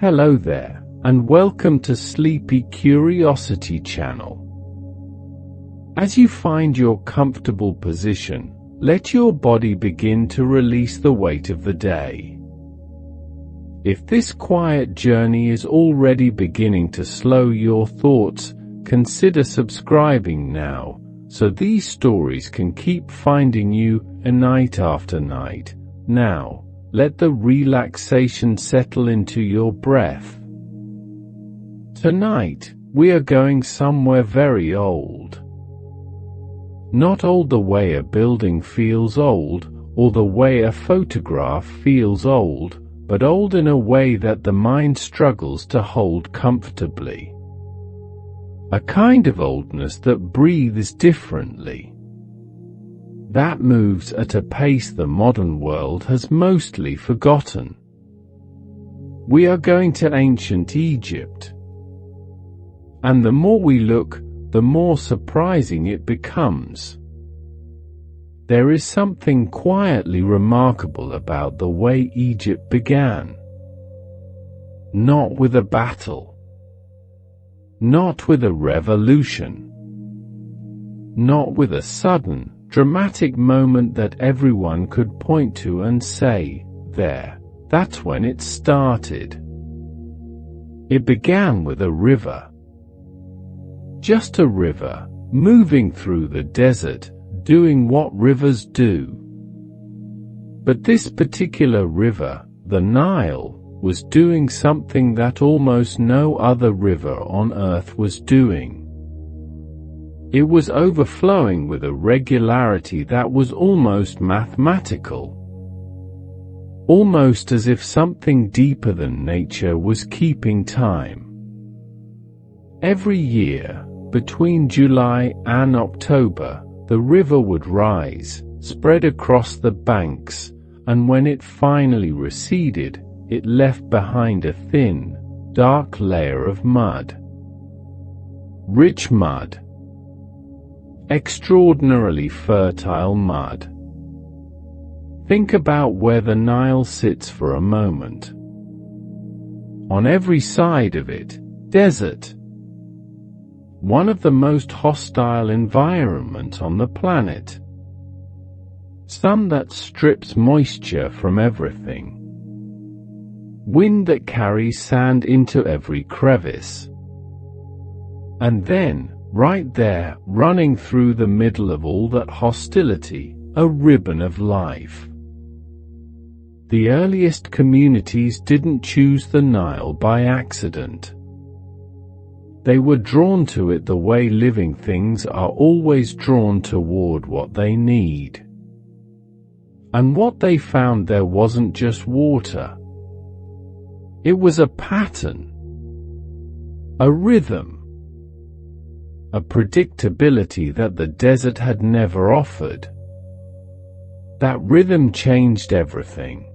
Hello there, and welcome to Sleepy Curiosity channel. As you find your comfortable position, let your body begin to release the weight of the day. If this quiet journey is already beginning to slow your thoughts, consider subscribing now, so these stories can keep finding you night after night. Now, let the relaxation settle into your breath. Tonight, we are going somewhere very old. Not old the way a building feels old, or the way a photograph feels old, but old in a way that the mind struggles to hold comfortably. A kind of oldness that breathes differently. That moves at a pace the modern world has mostly forgotten. We are going to ancient Egypt. And the more we look, the more surprising it becomes. There is something quietly remarkable about the way Egypt began. Not with a battle. Not with a revolution. Not with a sudden, dramatic moment that everyone could point to and say, that's when it started. It began with a river. Just a river, moving through the desert, doing what rivers do. But this particular river, the Nile, was doing something that almost no other river on earth was doing. It was overflowing with a regularity that was almost mathematical. Almost as if something deeper than nature was keeping time. Every year, between July and October, the river would rise, spread across the banks, and when it finally receded, it left behind a thin, dark layer of mud. Rich mud. Extraordinarily fertile mud. Think about where the Nile sits for a moment. On every side of it, desert. One of the most hostile environments on the planet. Sun that strips moisture from everything. Wind that carries sand into every crevice. And then, right there, running through the middle of all that hostility, a ribbon of life. The earliest communities didn't choose the Nile by accident. They were drawn to it the way living things are always drawn toward what they need. And what they found there wasn't just water. It was a pattern. A rhythm. A predictability that the desert had never offered. That rhythm changed everything.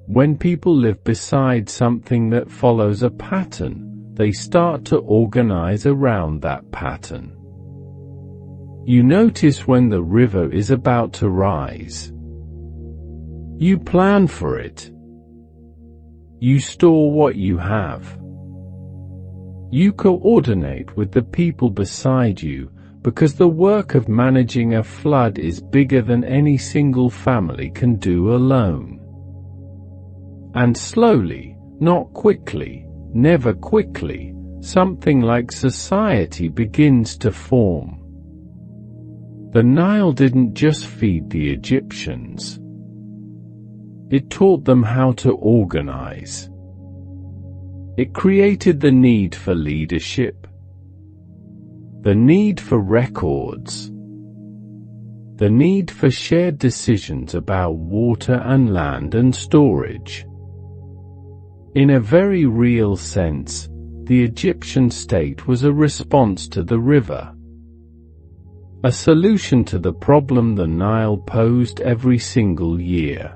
When people live beside something that follows a pattern, they start to organize around that pattern. You notice when the river is about to rise. You plan for it. You store what you have. You coordinate with the people beside you, because the work of managing a flood is bigger than any single family can do alone. And slowly, not quickly, never quickly, something like society begins to form. The Nile didn't just feed the Egyptians. It taught them how to organize. It created the need for leadership, the need for records, the need for shared decisions about water and land and storage. In a very real sense, the Egyptian state was a response to the river. A solution to the problem the Nile posed every single year.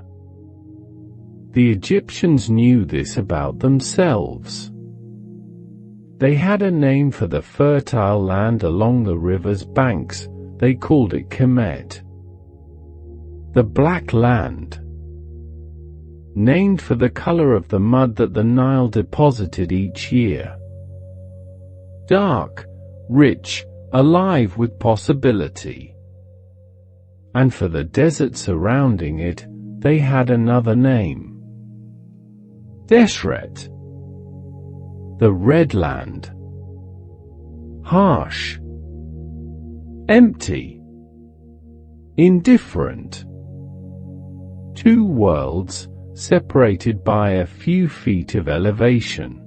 The Egyptians knew this about themselves. They had a name for the fertile land along the river's banks. They called it Kemet. The Black Land. named for the color of the mud that the Nile deposited each year. Dark, rich, alive with possibility. And for the desert surrounding it, they had another name. Desert. The Red Land. Harsh. Empty. Indifferent. Two worlds, separated by a few feet of elevation.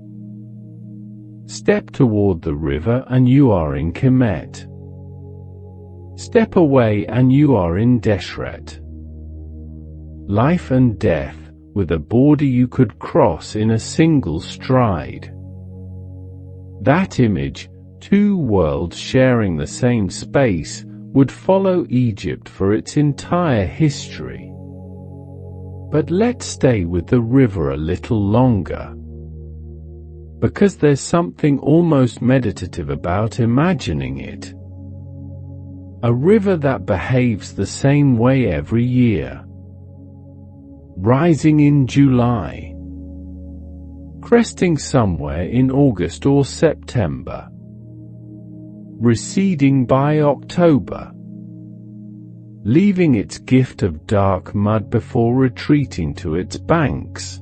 Step toward the river and you are in Kemet. Step away and you are in Deshret. Life and death, with a border you could cross in a single stride. That image, two worlds sharing the same space, would follow Egypt for its entire history. But let's stay with the river a little longer. Because there's something almost meditative about imagining it. A river that behaves the same way every year. Rising in July. Cresting somewhere in August or September. Receding by October. Leaving its gift of dark mud before retreating to its banks.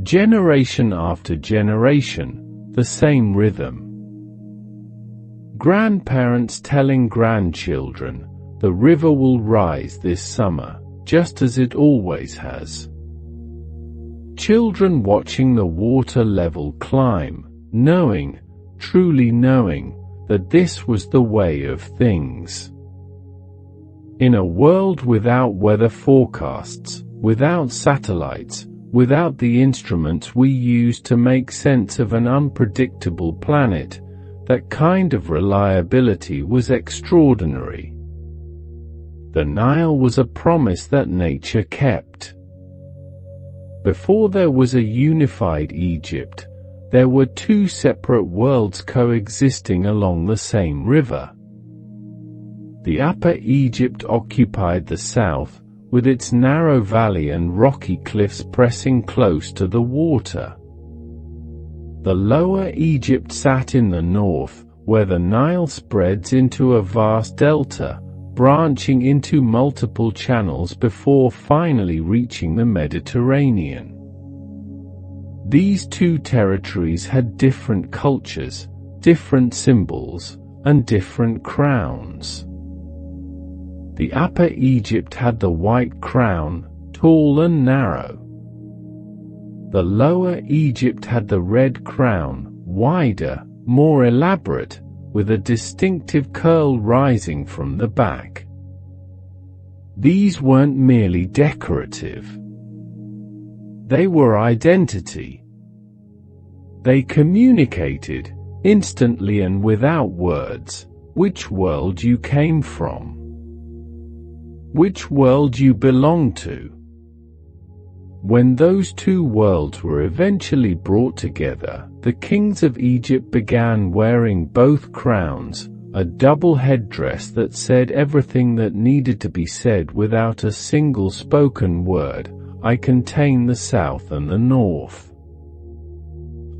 Generation after generation, the same rhythm. Grandparents telling grandchildren, the river will rise this summer, just as it always has. Children watching the water level climb, knowing, truly knowing, that this was the way of things. In a world without weather forecasts, without satellites, without the instruments we use to make sense of an unpredictable planet, that kind of reliability was extraordinary. The Nile was a promise that nature kept. Before there was a unified Egypt, there were two separate worlds coexisting along the same river. The Upper Egypt occupied the south, with its narrow valley and rocky cliffs pressing close to the water. The Lower Egypt sat in the north, where the Nile spreads into a vast delta, branching into multiple channels before finally reaching the Mediterranean. These two territories had different cultures, different symbols, and different crowns. The Upper Egypt had the white crown, tall and narrow. The Lower Egypt had the red crown, wider, more elaborate, with a distinctive curl rising from the back. These weren't merely decorative. They were identity. They communicated, instantly and without words, which world you came from. Which world you belong to. When those two worlds were eventually brought together, the kings of Egypt began wearing both crowns, a double headdress that said everything that needed to be said without a single spoken word. I contain the south and the north.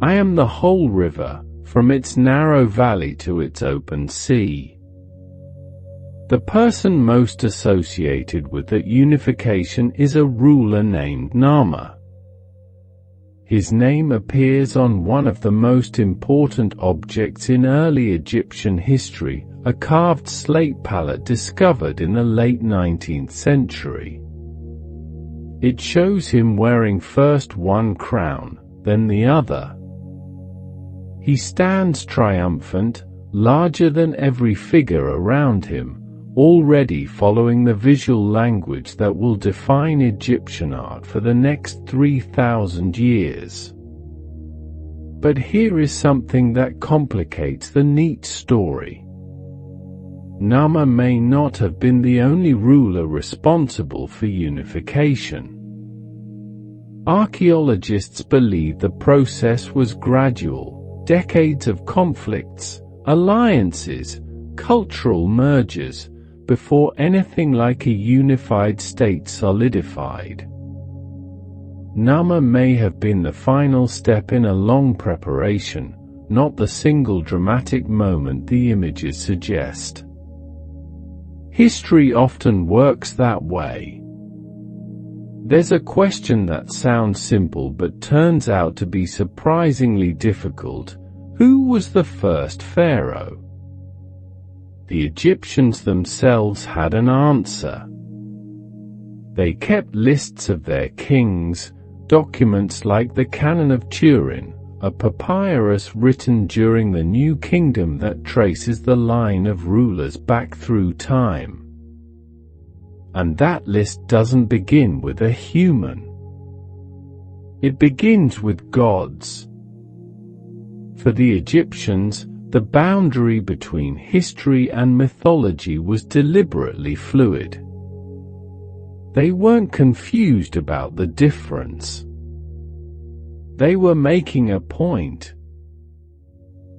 I am the whole river, from its narrow valley to its open sea. The person most associated with that unification is a ruler named Nama. His name appears on one of the most important objects in early Egyptian history, a carved slate palette discovered in the late 19th century. It shows him wearing first one crown, then the other. He stands triumphant, larger than every figure around him, already following the visual language that will define Egyptian art for the next 3,000 years. But here is something that complicates the neat story. Nama may not have been the only ruler responsible for unification. Archaeologists believe the process was gradual, decades of conflicts, alliances, cultural mergers, before anything like a unified state solidified. Nama may have been the final step in a long preparation, not the single dramatic moment the images suggest. History often works that way. There's a question that sounds simple but turns out to be surprisingly difficult. Who was the first pharaoh? The Egyptians themselves had an answer. They kept lists of their kings, documents like the Canon of Turin, a papyrus written during the New Kingdom that traces the line of rulers back through time. And that list doesn't begin with a human. It begins with gods. For the Egyptians, the boundary between history and mythology was deliberately fluid. They weren't confused about the difference. They were making a point.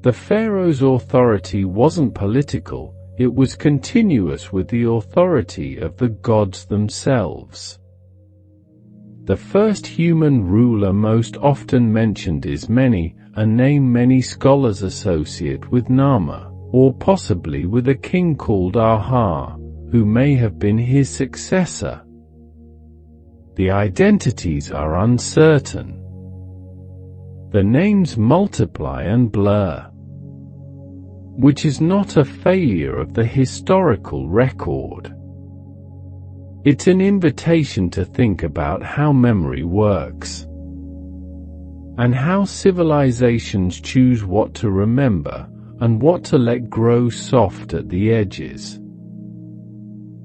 The pharaoh's authority wasn't political, it was continuous with the authority of the gods themselves. The first human ruler most often mentioned is Mene, a name many scholars associate with Nama, or possibly with a king called Aha, who may have been his successor. The identities are uncertain. The names multiply and blur, which is not a failure of the historical record. It's an invitation to think about how memory works, and how civilizations choose what to remember, and what to let grow soft at the edges.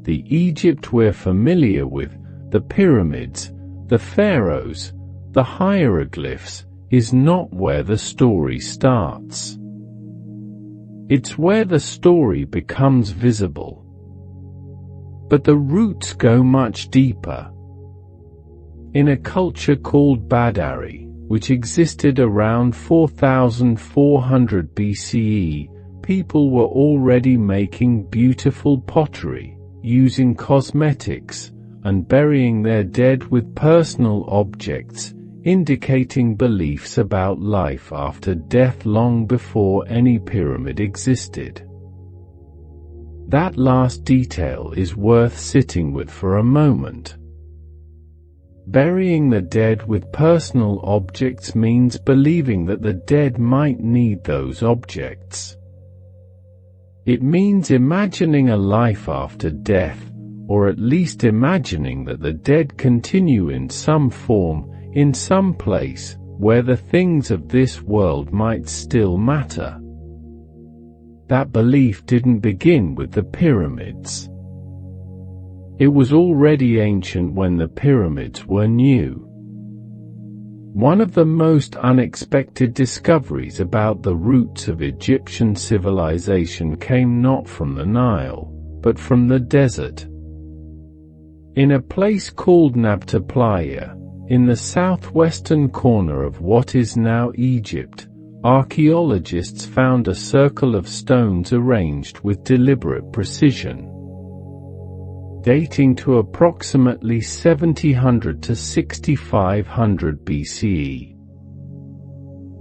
The Egypt we're familiar with, the pyramids, the pharaohs, the hieroglyphs, is not where the story starts. It's where the story becomes visible. But the roots go much deeper. In a culture called Badari, which existed around 4400 BCE, people were already making beautiful pottery, using cosmetics, and burying their dead with personal objects, indicating beliefs about life after death long before any pyramid existed. That last detail is worth sitting with for a moment. Burying the dead with personal objects means believing that the dead might need those objects. It means imagining a life after death, or at least imagining that the dead continue in some form, in some place, where the things of this world might still matter. That belief didn't begin with the pyramids. It was already ancient when the pyramids were new. One of the most unexpected discoveries about the roots of Egyptian civilization came not from the Nile, but from the desert. In a place called Nabta Playa, in the southwestern corner of what is now Egypt, archaeologists found a circle of stones arranged with deliberate precision, dating to approximately 1700 to 6500 BCE.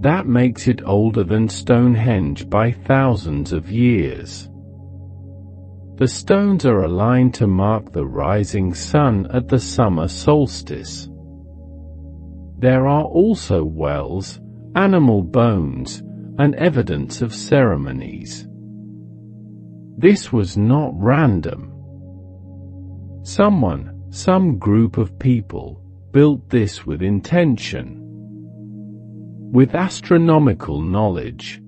That makes it older than Stonehenge by thousands of years. The stones are aligned to mark the rising sun at the summer solstice. There are also wells, animal bones, and evidence of ceremonies. This was not random. Some group of people, built this with intention, with astronomical knowledge,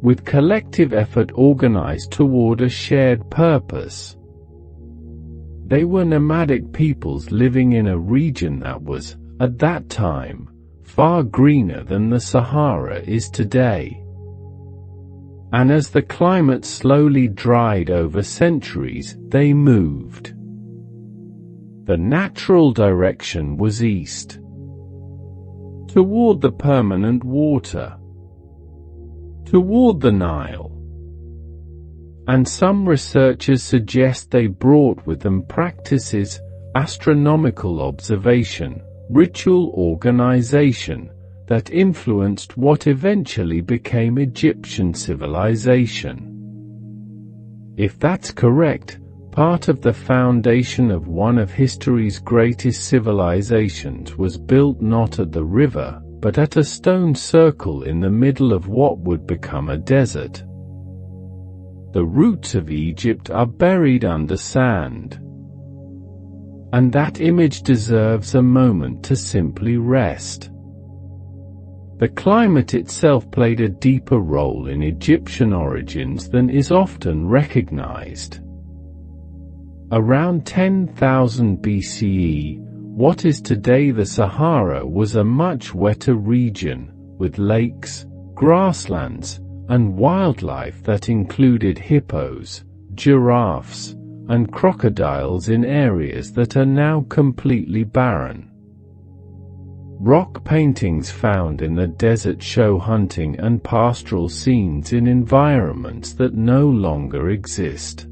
with collective effort organized toward a shared purpose. They were nomadic peoples living in a region that was, at that time, far greener than the Sahara is today. And as the climate slowly dried over centuries, they moved. The natural direction was east, toward the permanent water, toward the Nile. And some researchers suggest they brought with them practices, astronomical observation, ritual organization that influenced what eventually became Egyptian civilization. If that's correct, part of the foundation of one of history's greatest civilizations was built not at the river, but at a stone circle in the middle of what would become a desert. The roots of Egypt are buried under sand. And that image deserves a moment to simply rest. The climate itself played a deeper role in Egyptian origins than is often recognized. Around 10,000 BCE, what is today the Sahara was a much wetter region, with lakes, grasslands, and wildlife that included hippos, giraffes, and crocodiles in areas that are now completely barren. Rock paintings found in the desert show hunting and pastoral scenes in environments that no longer exist.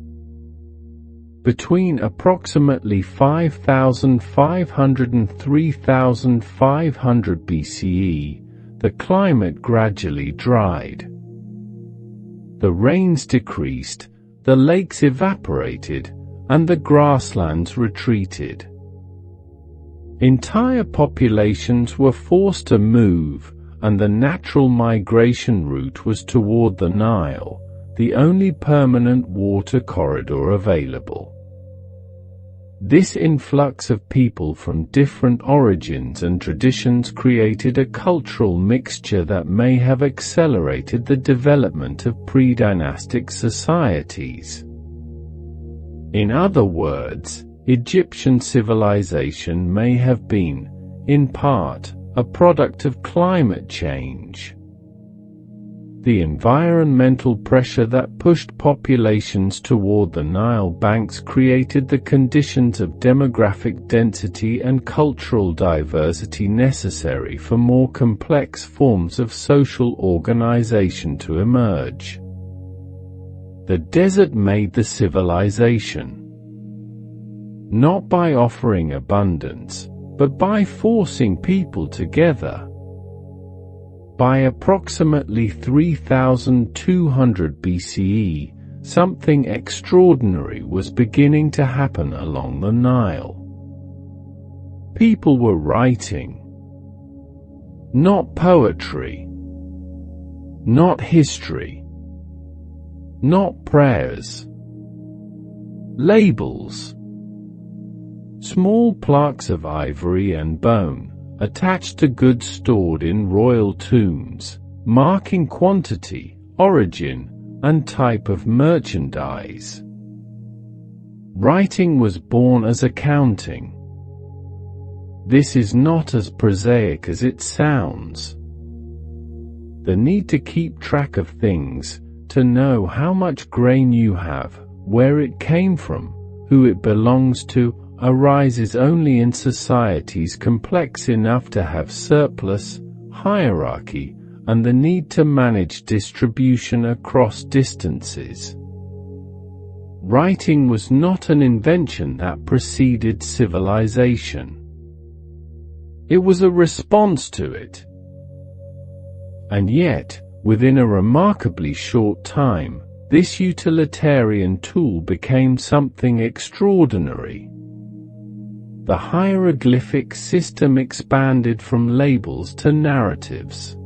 Between approximately 5,500 and 3,500 BCE, the climate gradually dried. The rains decreased, the lakes evaporated, and the grasslands retreated. Entire populations were forced to move, and the natural migration route was toward the Nile, the only permanent water corridor available. This influx of people from different origins and traditions created a cultural mixture that may have accelerated the development of pre-dynastic societies. In other words, Egyptian civilization may have been, in part, a product of climate change. The environmental pressure that pushed populations toward the Nile banks created the conditions of demographic density and cultural diversity necessary for more complex forms of social organization to emerge. The desert made the civilization. Not by offering abundance, but by forcing people together. By approximately 3,200 BCE, something extraordinary was beginning to happen along the Nile. People were writing. Not poetry. Not history. Not prayers. Labels. Small plaques of ivory and bone, attached to goods stored in royal tombs, marking quantity, origin, and type of merchandise. Writing was born as accounting. This is not as prosaic as it sounds. The need to keep track of things, to know how much grain you have, where it came from, who it belongs to, arises only in societies complex enough to have surplus, hierarchy, and the need to manage distribution across distances. Writing was not an invention that preceded civilization. It was a response to it. And yet, within a remarkably short time, this utilitarian tool became something extraordinary. The hieroglyphic system expanded from labels to narratives,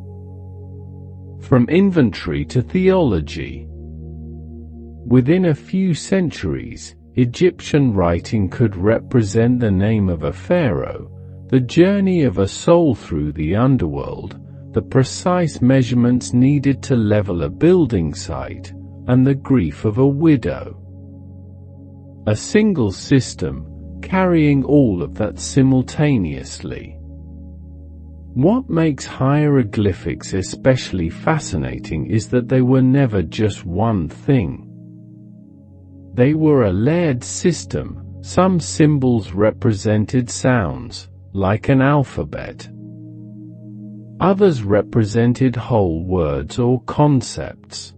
from inventory to theology. Within a few centuries, Egyptian writing could represent the name of a pharaoh, the journey of a soul through the underworld, the precise measurements needed to level a building site, and the grief of a widow. A single system, carrying all of that simultaneously. What makes hieroglyphics especially fascinating is that they were never just one thing. They were a layered system. Some symbols represented sounds, like an alphabet. Others represented whole words or concepts.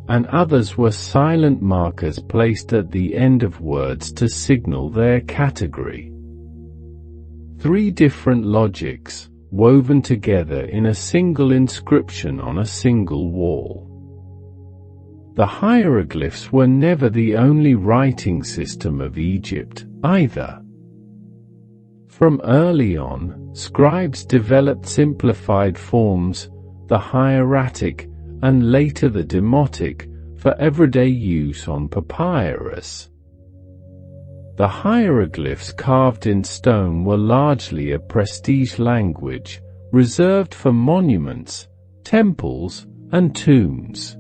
And others were silent markers placed at the end of words to signal their category. 3 different logics, woven together in a single inscription on a single wall. The hieroglyphs were never the only writing system of Egypt, either. From early on, scribes developed simplified forms, the hieratic, and later the demotic, for everyday use on papyrus. The hieroglyphs carved in stone were largely a prestige language, reserved for monuments, temples, and tombs.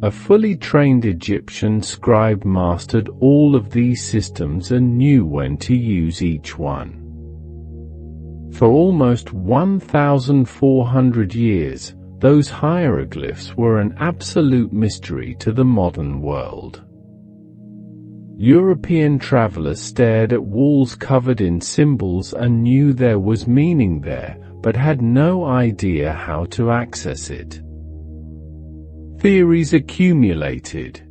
A fully trained Egyptian scribe mastered all of these systems and knew when to use each one. For almost 1,400 years, those hieroglyphs were an absolute mystery to the modern world. European travelers stared at walls covered in symbols and knew there was meaning there, but had no idea how to access it. Theories accumulated.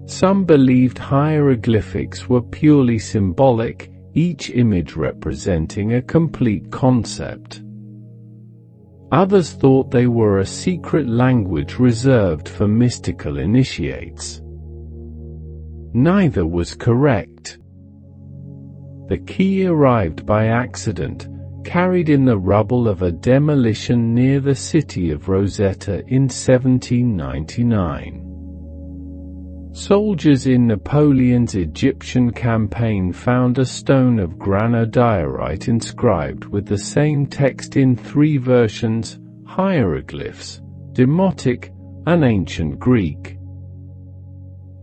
Some believed hieroglyphics were purely symbolic, each image representing a complete concept. Others thought they were a secret language reserved for mystical initiates. Neither was correct. The key arrived by accident, carried in the rubble of a demolition near the city of Rosetta in 1799. Soldiers in Napoleon's Egyptian campaign found a stone of granodiorite inscribed with the same text in 3 versions: hieroglyphs, demotic, and ancient Greek.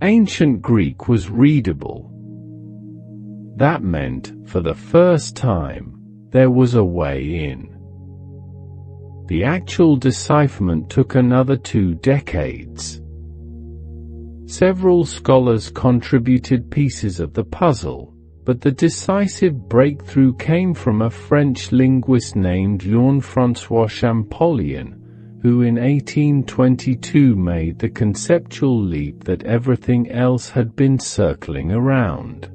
Ancient Greek was readable. That meant, for the first time, there was a way in. The actual decipherment took another 2 decades. Several scholars contributed pieces of the puzzle, but the decisive breakthrough came from a French linguist named Jean-François Champollion, who in 1822 made the conceptual leap that everything else had been circling around.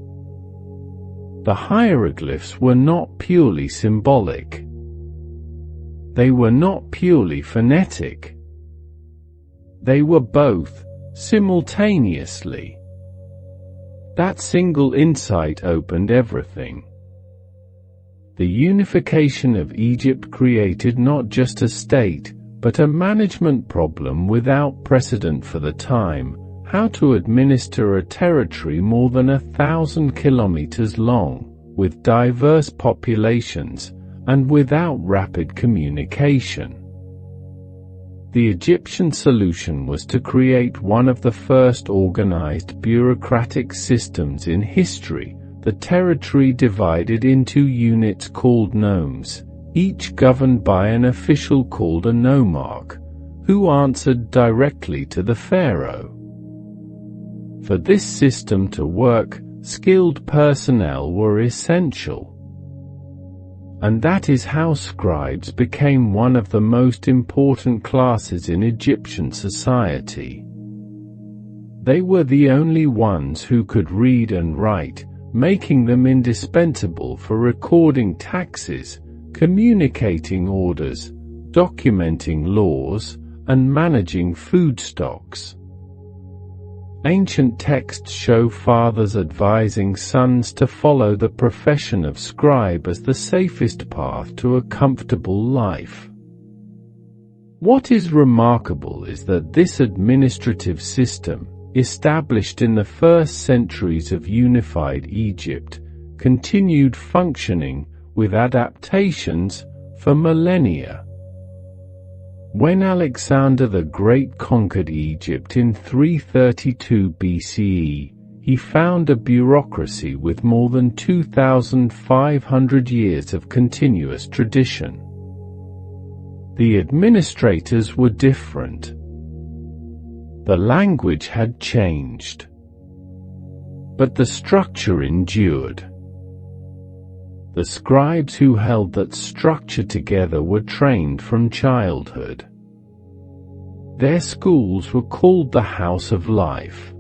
The hieroglyphs were not purely symbolic. They were not purely phonetic. They were both, simultaneously. That single insight opened everything. The unification of Egypt created not just a state, but a management problem without precedent for the time: how to administer a territory more than 1,000 kilometers long, with diverse populations, and without rapid communication. The Egyptian solution was to create one of the first organized bureaucratic systems in history, the territory divided into units called nomes, each governed by an official called a nomarch, who answered directly to the pharaoh. For this system to work, skilled personnel were essential. And that is how scribes became one of the most important classes in Egyptian society. They were the only ones who could read and write, making them indispensable for recording taxes, communicating orders, documenting laws, and managing food stocks. Ancient texts show fathers advising sons to follow the profession of scribe as the safest path to a comfortable life. What is remarkable is that this administrative system, established in the first centuries of unified Egypt, continued functioning, with adaptations, for millennia. When Alexander the Great conquered Egypt in 332 BCE, he found a bureaucracy with more than 2,500 years of continuous tradition. The administrators were different. The language had changed, but the structure endured. The scribes who held that structure together were trained from childhood. Their schools were called the House of Life.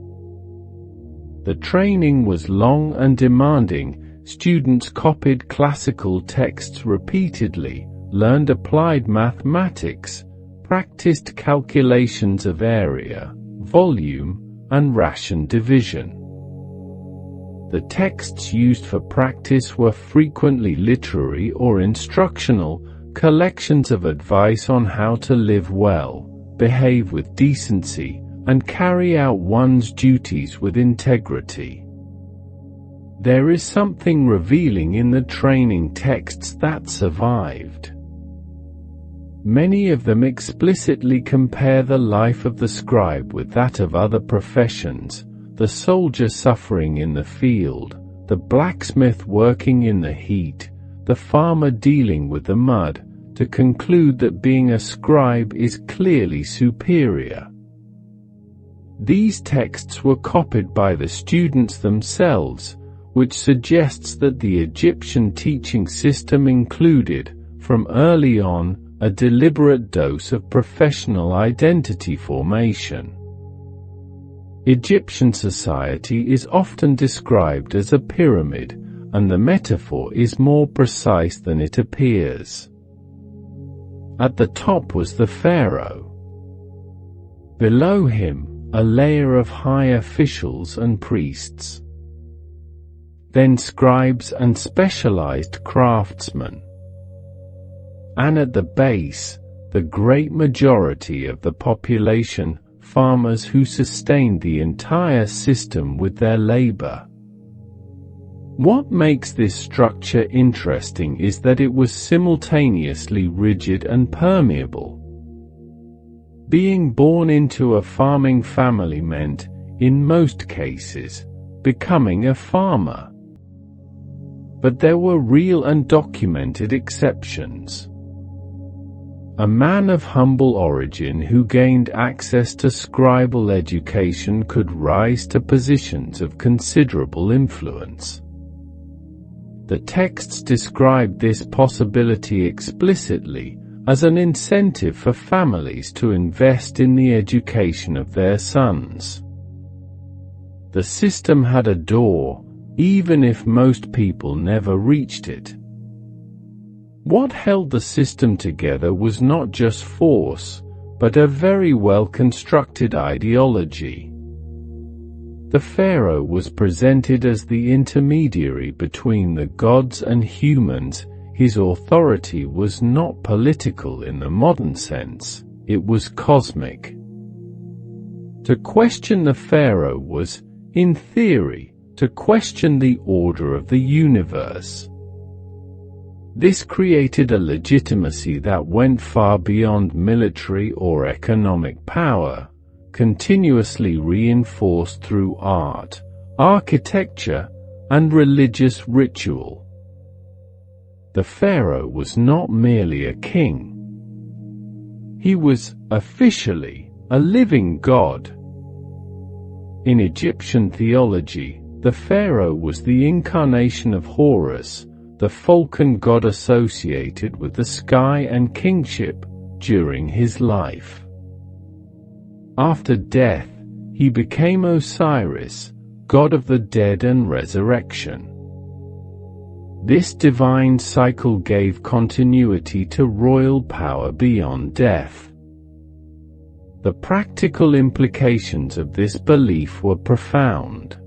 The training was long and demanding, students copied classical texts repeatedly, learned applied mathematics, practiced calculations of area, volume, and ration division. The texts used for practice were frequently literary or instructional, collections of advice on how to live well, behave with decency, and carry out one's duties with integrity. There is something revealing in the training texts that survived. Many of them explicitly compare the life of the scribe with that of other professions, the soldier suffering in the field, the blacksmith working in the heat, the farmer dealing with the mud, to conclude that being a scribe is clearly superior. These texts were copied by the students themselves, which suggests that the Egyptian teaching system included, from early on, a deliberate dose of professional identity formation. Egyptian society is often described as a pyramid, and the metaphor is more precise than it appears. At the top was the pharaoh. Below him, a layer of high officials and priests. Then scribes and specialized craftsmen. And at the base, the great majority of the population, farmers who sustained the entire system with their labor. What makes this structure interesting is that it was simultaneously rigid and permeable. Being born into a farming family meant, in most cases, becoming a farmer. But there were real and documented exceptions. A man of humble origin who gained access to scribal education could rise to positions of considerable influence. The texts describe this possibility explicitly, as an incentive for families to invest in the education of their sons. The system had a door, even if most people never reached it. What held the system together was not just force, but a very well-constructed ideology. The pharaoh was presented as the intermediary between the gods and humans. His authority was not political in the modern sense, it was cosmic. To question the pharaoh was, in theory, to question the order of the universe. This created a legitimacy that went far beyond military or economic power, continuously reinforced through art, architecture, and religious ritual. The pharaoh was not merely a king. He was, officially, a living god. In Egyptian theology, the pharaoh was the incarnation of Horus, the falcon god associated with the sky and kingship, during his life. After death, he became Osiris, god of the dead and resurrection. This divine cycle gave continuity to royal power beyond death. The practical implications of this belief were profound.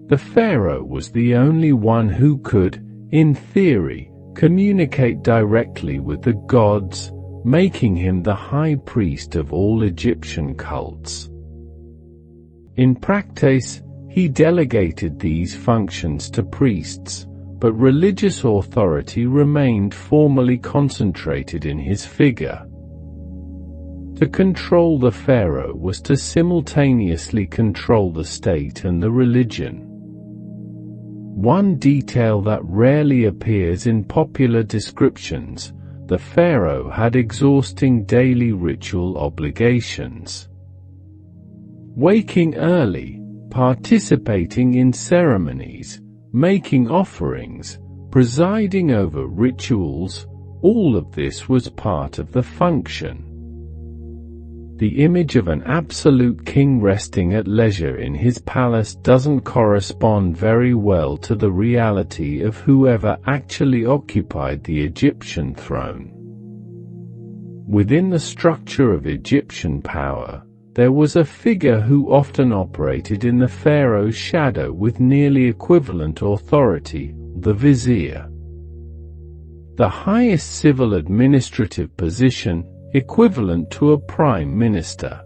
The pharaoh was the only one who could, in theory, communicate directly with the gods, making him the high priest of all Egyptian cults. In practice, he delegated these functions to priests, but religious authority remained formally concentrated in his figure. To control the pharaoh was to simultaneously control the state and the religion. One detail that rarely appears in popular descriptions: the pharaoh had exhausting daily ritual obligations. Waking early, participating in ceremonies, making offerings, presiding over rituals, all of this was part of the function. The image of an absolute king resting at leisure in his palace doesn't correspond very well to the reality of whoever actually occupied the Egyptian throne. Within the structure of Egyptian power, there was a figure who often operated in the pharaoh's shadow with nearly equivalent authority, the vizier. The highest civil administrative position, equivalent to a prime minister.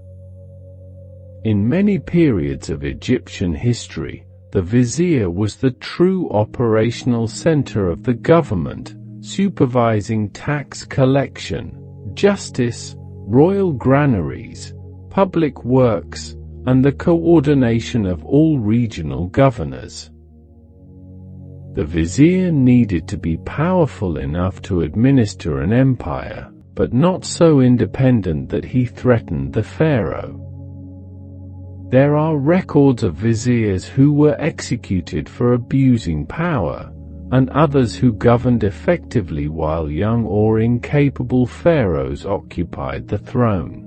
In many periods of Egyptian history, the vizier was the true operational center of the government, supervising tax collection, justice, royal granaries, public works, and the coordination of all regional governors. The vizier needed to be powerful enough to administer an empire, but not so independent that he threatened the pharaoh. There are records of viziers who were executed for abusing power, and others who governed effectively while young or incapable pharaohs occupied the throne.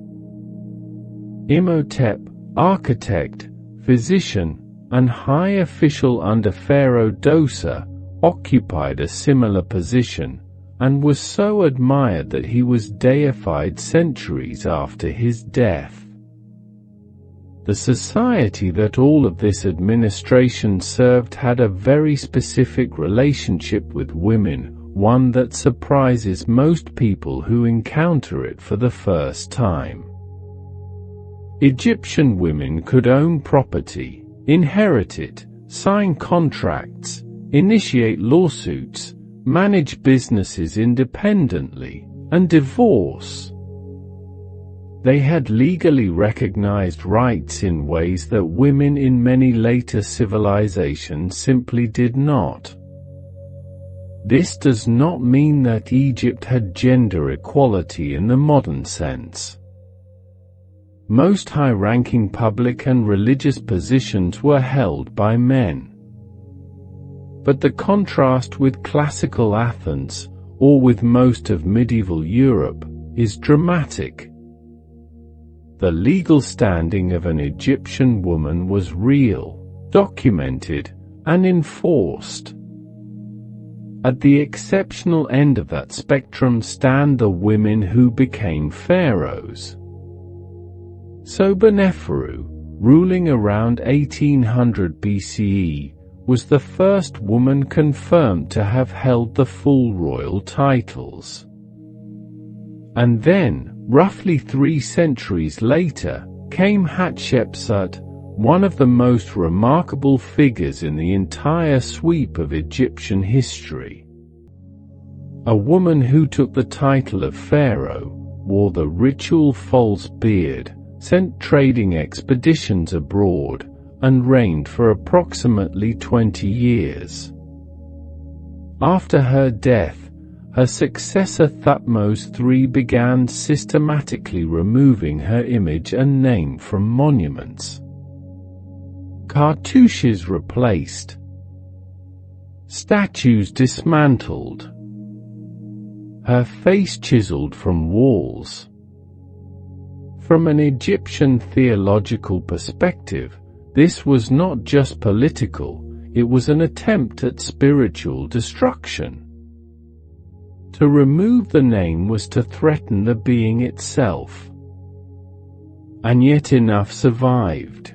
Imhotep, architect, physician, and high official under Pharaoh Djoser, occupied a similar position, and was so admired that he was deified centuries after his death. The society that all of this administration served had a very specific relationship with women, one that surprises most people who encounter it for the first time. Egyptian women could own property, inherit it, sign contracts, initiate lawsuits, manage businesses independently, and divorce. They had legally recognized rights in ways that women in many later civilizations simply did not. This does not mean that Egypt had gender equality in the modern sense. Most high-ranking public and religious positions were held by men. But the contrast with classical Athens, or with most of medieval Europe, is dramatic. The legal standing of an Egyptian woman was real, documented, and enforced. At the exceptional end of that spectrum stand the women who became pharaohs. Sobekneferu, ruling around 1800 BCE, was the first woman confirmed to have held the full royal titles. And then, roughly 3 centuries later, came Hatshepsut, one of the most remarkable figures in the entire sweep of Egyptian history. A woman who took the title of pharaoh, wore the ritual false beard, sent trading expeditions abroad, and reigned for approximately 20 years. After her death, her successor Thutmose III began systematically removing her image and name from monuments. Cartouches replaced. Statues dismantled. Her face chiseled from walls. From an Egyptian theological perspective, this was not just political, it was an attempt at spiritual destruction. To remove the name was to threaten the being itself. And yet enough survived.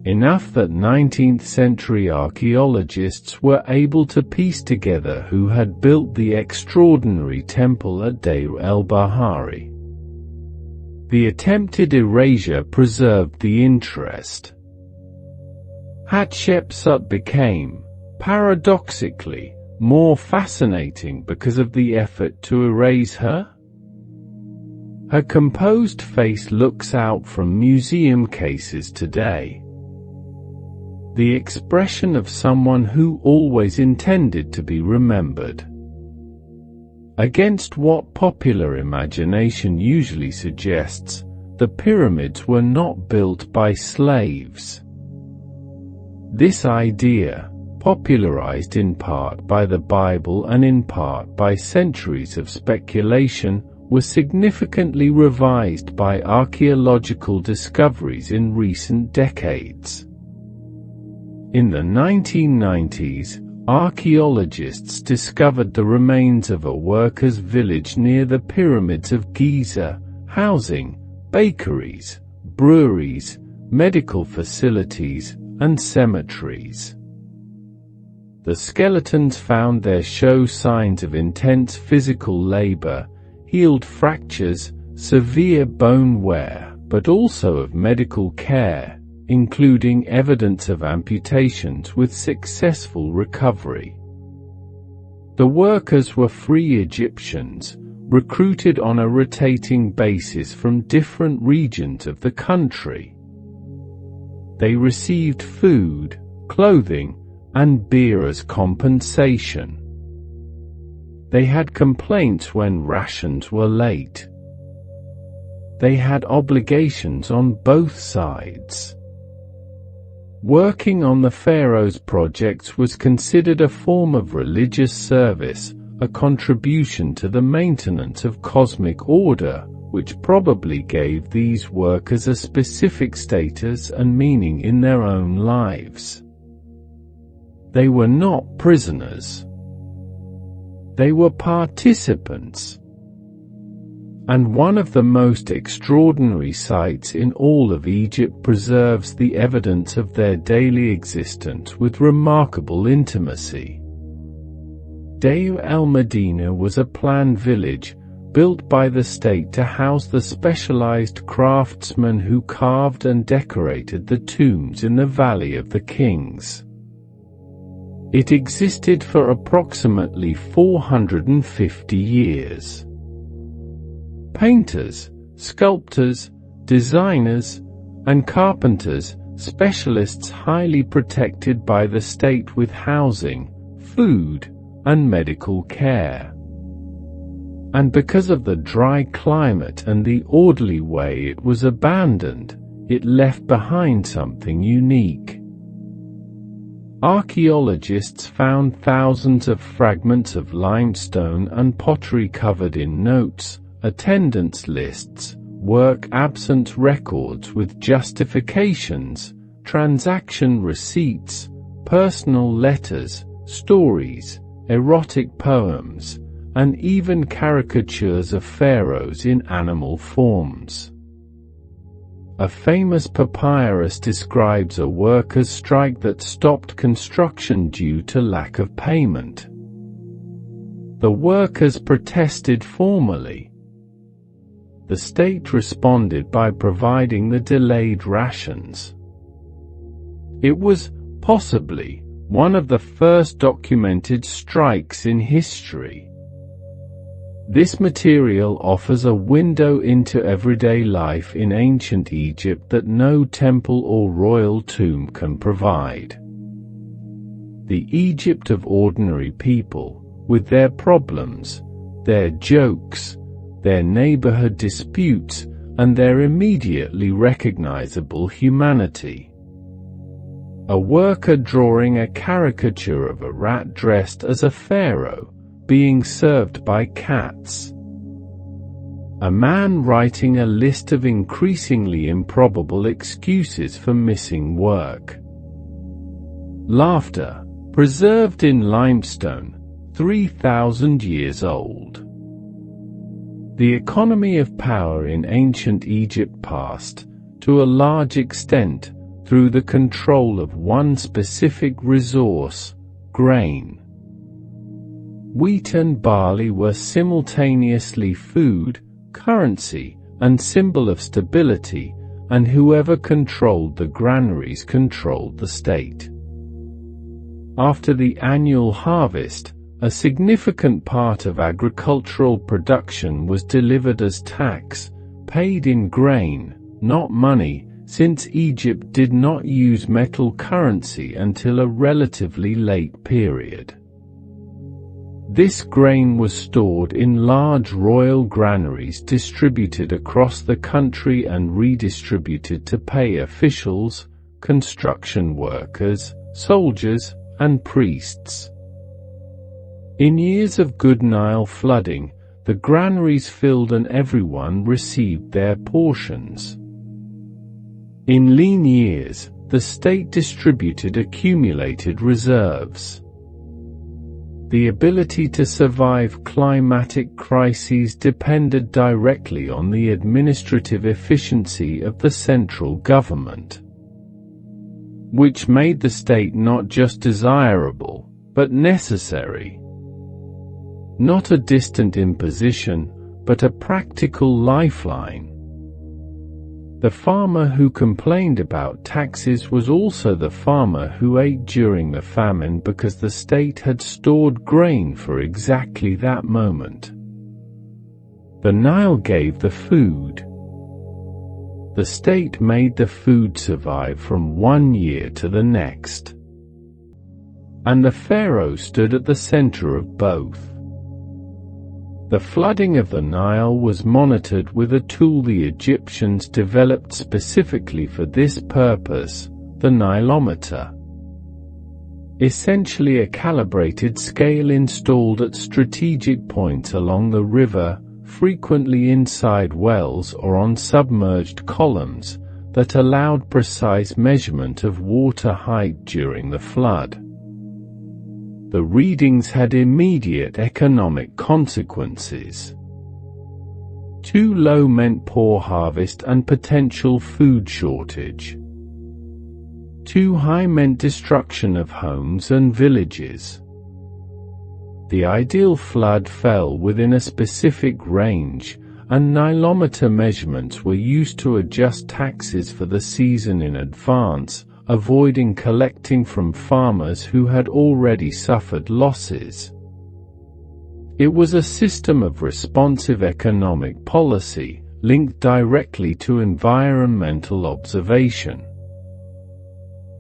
Enough that 19th-century archaeologists were able to piece together who had built the extraordinary temple at Deir el-Bahari. The attempted erasure preserved the interest. Hatshepsut became, paradoxically, more fascinating because of the effort to erase her. Her composed face looks out from museum cases today. The expression of someone who always intended to be remembered. Against what popular imagination usually suggests, the pyramids were not built by slaves. This idea, popularized in part by the Bible and in part by centuries of speculation, were significantly revised by archaeological discoveries in recent decades. In the 1990s, archaeologists discovered the remains of a workers' village near the pyramids of Giza, housing bakeries, breweries, medical facilities, and cemeteries. The skeletons found there show signs of intense physical labor, healed fractures, severe bone wear, but also of medical care, including evidence of amputations with successful recovery. The workers were free Egyptians, recruited on a rotating basis from different regions of the country. They received food, clothing, and beer as compensation. They had complaints when rations were late. They had obligations on both sides. Working on the Pharaohs projects was considered a form of religious service, a contribution to the maintenance of cosmic order, which probably gave these workers a specific status and meaning in their own lives. They were not prisoners. They were participants. And one of the most extraordinary sites in all of Egypt preserves the evidence of their daily existence with remarkable intimacy. Deir el-Medina was a planned village, built by the state to house the specialized craftsmen who carved and decorated the tombs in the Valley of the Kings. It existed for approximately 450 years. Painters, sculptors, designers, and carpenters, specialists highly protected by the state with housing, food, and medical care. And because of the dry climate and the orderly way it was abandoned, it left behind something unique. Archaeologists found thousands of fragments of limestone and pottery covered in notes, attendance lists, work absence records with justifications, transaction receipts, personal letters, stories, erotic poems, and even caricatures of pharaohs in animal forms. A famous papyrus describes a workers' strike that stopped construction due to lack of payment. The workers protested formally. The state responded by providing the delayed rations. It was, possibly, one of the first documented strikes in history. This material offers a window into everyday life in ancient Egypt that no temple or royal tomb can provide. The Egypt of ordinary people, with their problems, their jokes, their neighborhood disputes, and their immediately recognizable humanity. A worker drawing a caricature of a rat dressed as a pharaoh, being served by cats. A man writing a list of increasingly improbable excuses for missing work. Laughter, preserved in limestone, 3,000 years old. The economy of power in ancient Egypt passed, to a large extent, through the control of one specific resource, grain. Wheat and barley were simultaneously food, currency, and symbol of stability, and whoever controlled the granaries controlled the state. After the annual harvest, a significant part of agricultural production was delivered as tax, paid in grain, not money, since Egypt did not use metal currency until a relatively late period. This grain was stored in large royal granaries distributed across the country and redistributed to pay officials, construction workers, soldiers, and priests. In years of good Nile flooding, the granaries filled and everyone received their portions. In lean years, the state distributed accumulated reserves. The ability to survive climatic crises depended directly on the administrative efficiency of the central government, which made the state not just desirable, but necessary. Not a distant imposition, but a practical lifeline. The farmer who complained about taxes was also the farmer who ate during the famine because the state had stored grain for exactly that moment. The Nile gave the food. The state made the food survive from one year to the next. And the pharaoh stood at the center of both. The flooding of the Nile was monitored with a tool the Egyptians developed specifically for this purpose, the Nilometer. Essentially a calibrated scale installed at strategic points along the river, frequently inside wells or on submerged columns, that allowed precise measurement of water height during the flood. The readings had immediate economic consequences. Too low meant poor harvest and potential food shortage. Too high meant destruction of homes and villages. The ideal flood fell within a specific range, and Nilometer measurements were used to adjust taxes for the season in advance, avoiding collecting from farmers who had already suffered losses. It was a system of responsive economic policy, linked directly to environmental observation.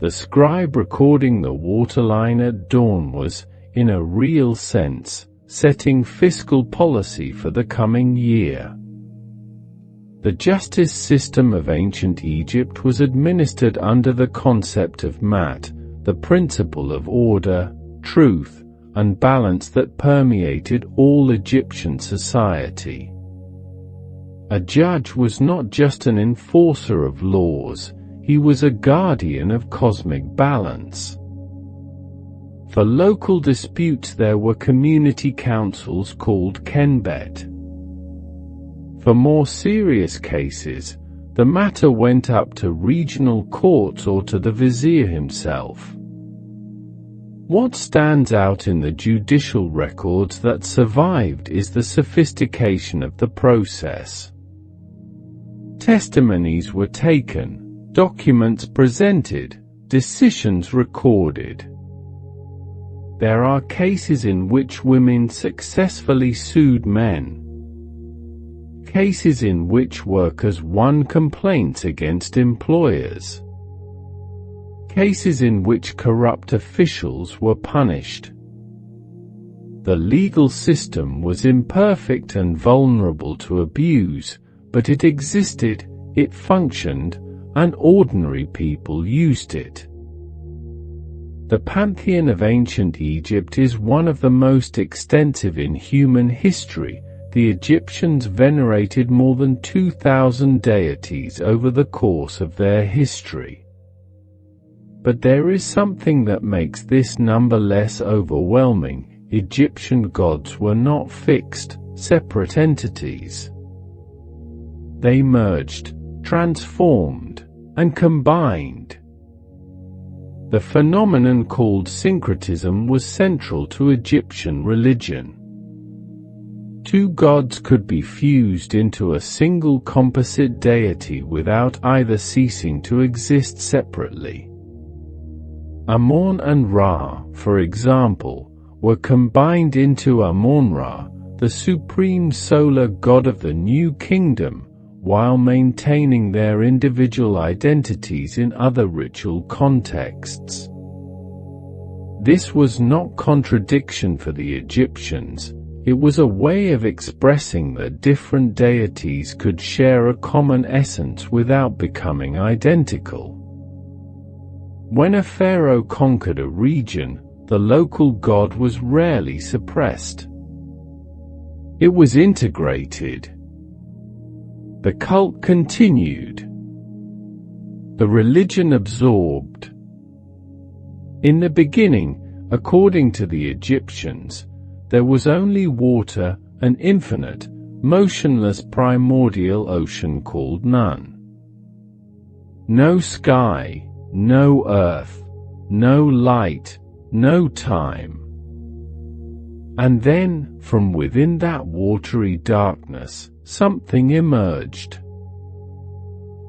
The scribe recording the waterline at dawn was, in a real sense, setting fiscal policy for the coming year. The justice system of ancient Egypt was administered under the concept of mat, the principle of order, truth, and balance that permeated all Egyptian society. A judge was not just an enforcer of laws, he was a guardian of cosmic balance. For local disputes there were community councils called kenbet. For more serious cases, the matter went up to regional courts or to the vizier himself. What stands out in the judicial records that survived is the sophistication of the process. Testimonies were taken, documents presented, decisions recorded. There are cases in which women successfully sued men. Cases in which workers won complaints against employers. Cases in which corrupt officials were punished. The legal system was imperfect and vulnerable to abuse, but it existed, it functioned, and ordinary people used it. The pantheon of ancient Egypt is one of the most extensive in human history. The Egyptians venerated more than 2,000 deities over the course of their history. But there is something that makes this number less overwhelming. Egyptian gods were not fixed, separate entities. They merged, transformed, and combined. The phenomenon called syncretism was central to Egyptian religion. Two gods could be fused into a single composite deity without either ceasing to exist separately. Amon and Ra, for example, were combined into Amon-Ra, the supreme solar god of the New Kingdom, while maintaining their individual identities in other ritual contexts. This was not contradiction for the Egyptians. It was a way of expressing that different deities could share a common essence without becoming identical. When a pharaoh conquered a region, the local god was rarely suppressed. It was integrated. The cult continued. The religion absorbed. In the beginning, according to the Egyptians, there was only water, an infinite, motionless primordial ocean called none. No sky, no earth, no light, no time. And then, from within that watery darkness, something emerged.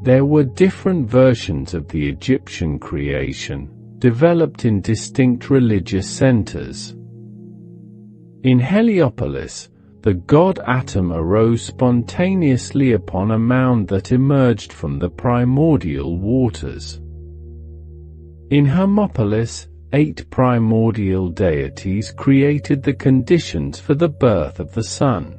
There were different versions of the Egyptian creation, developed in distinct religious centers. In Heliopolis, the god Atum arose spontaneously upon a mound that emerged from the primordial waters. In Hermopolis, 8 primordial deities created the conditions for the birth of the sun.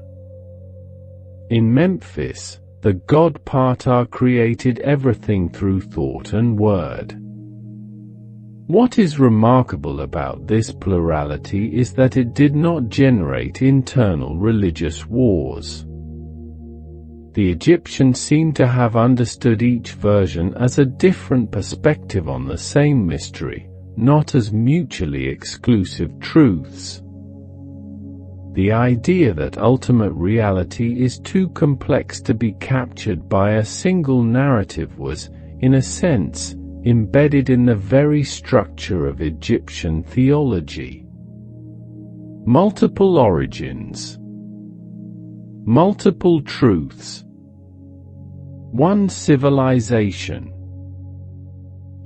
In Memphis, the god Ptah created everything through thought and word. What is remarkable about this plurality is that it did not generate internal religious wars. The Egyptians seem to have understood each version as a different perspective on the same mystery, not as mutually exclusive truths. The idea that ultimate reality is too complex to be captured by a single narrative was, in a sense, embedded in the very structure of Egyptian theology. Multiple origins. Multiple truths. One civilization.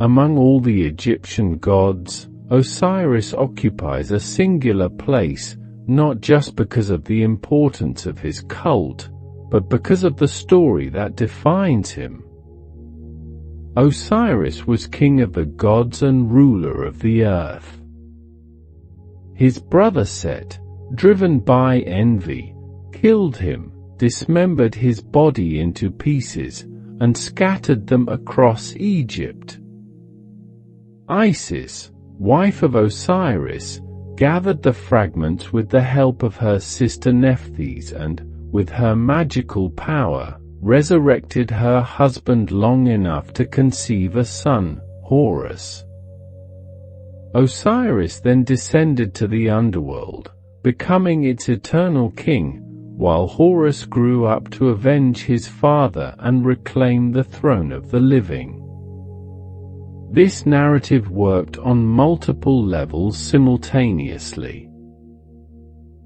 Among all the Egyptian gods, Osiris occupies a singular place, not just because of the importance of his cult, but because of the story that defines him. Osiris was king of the gods and ruler of the earth. His brother Set, driven by envy, killed him, dismembered his body into pieces, and scattered them across Egypt. Isis, wife of Osiris, gathered the fragments with the help of her sister Nephthys and, with her magical power, resurrected her husband long enough to conceive a son, Horus. Osiris then descended to the underworld, becoming its eternal king, while Horus grew up to avenge his father and reclaim the throne of the living. This narrative worked on multiple levels simultaneously.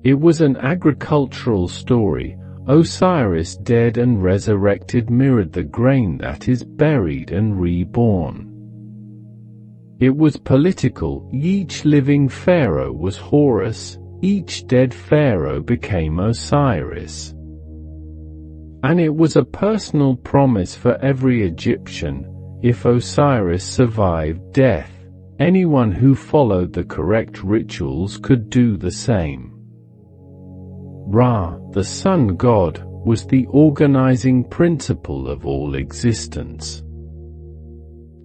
It was an agricultural story. Osiris dead and resurrected mirrored the grain that is buried and reborn. It was political. Each living pharaoh was Horus, each dead pharaoh became Osiris. And it was a personal promise for every Egyptian: if Osiris survived death, anyone who followed the correct rituals could do the same. Ra, the sun god, was the organizing principle of all existence.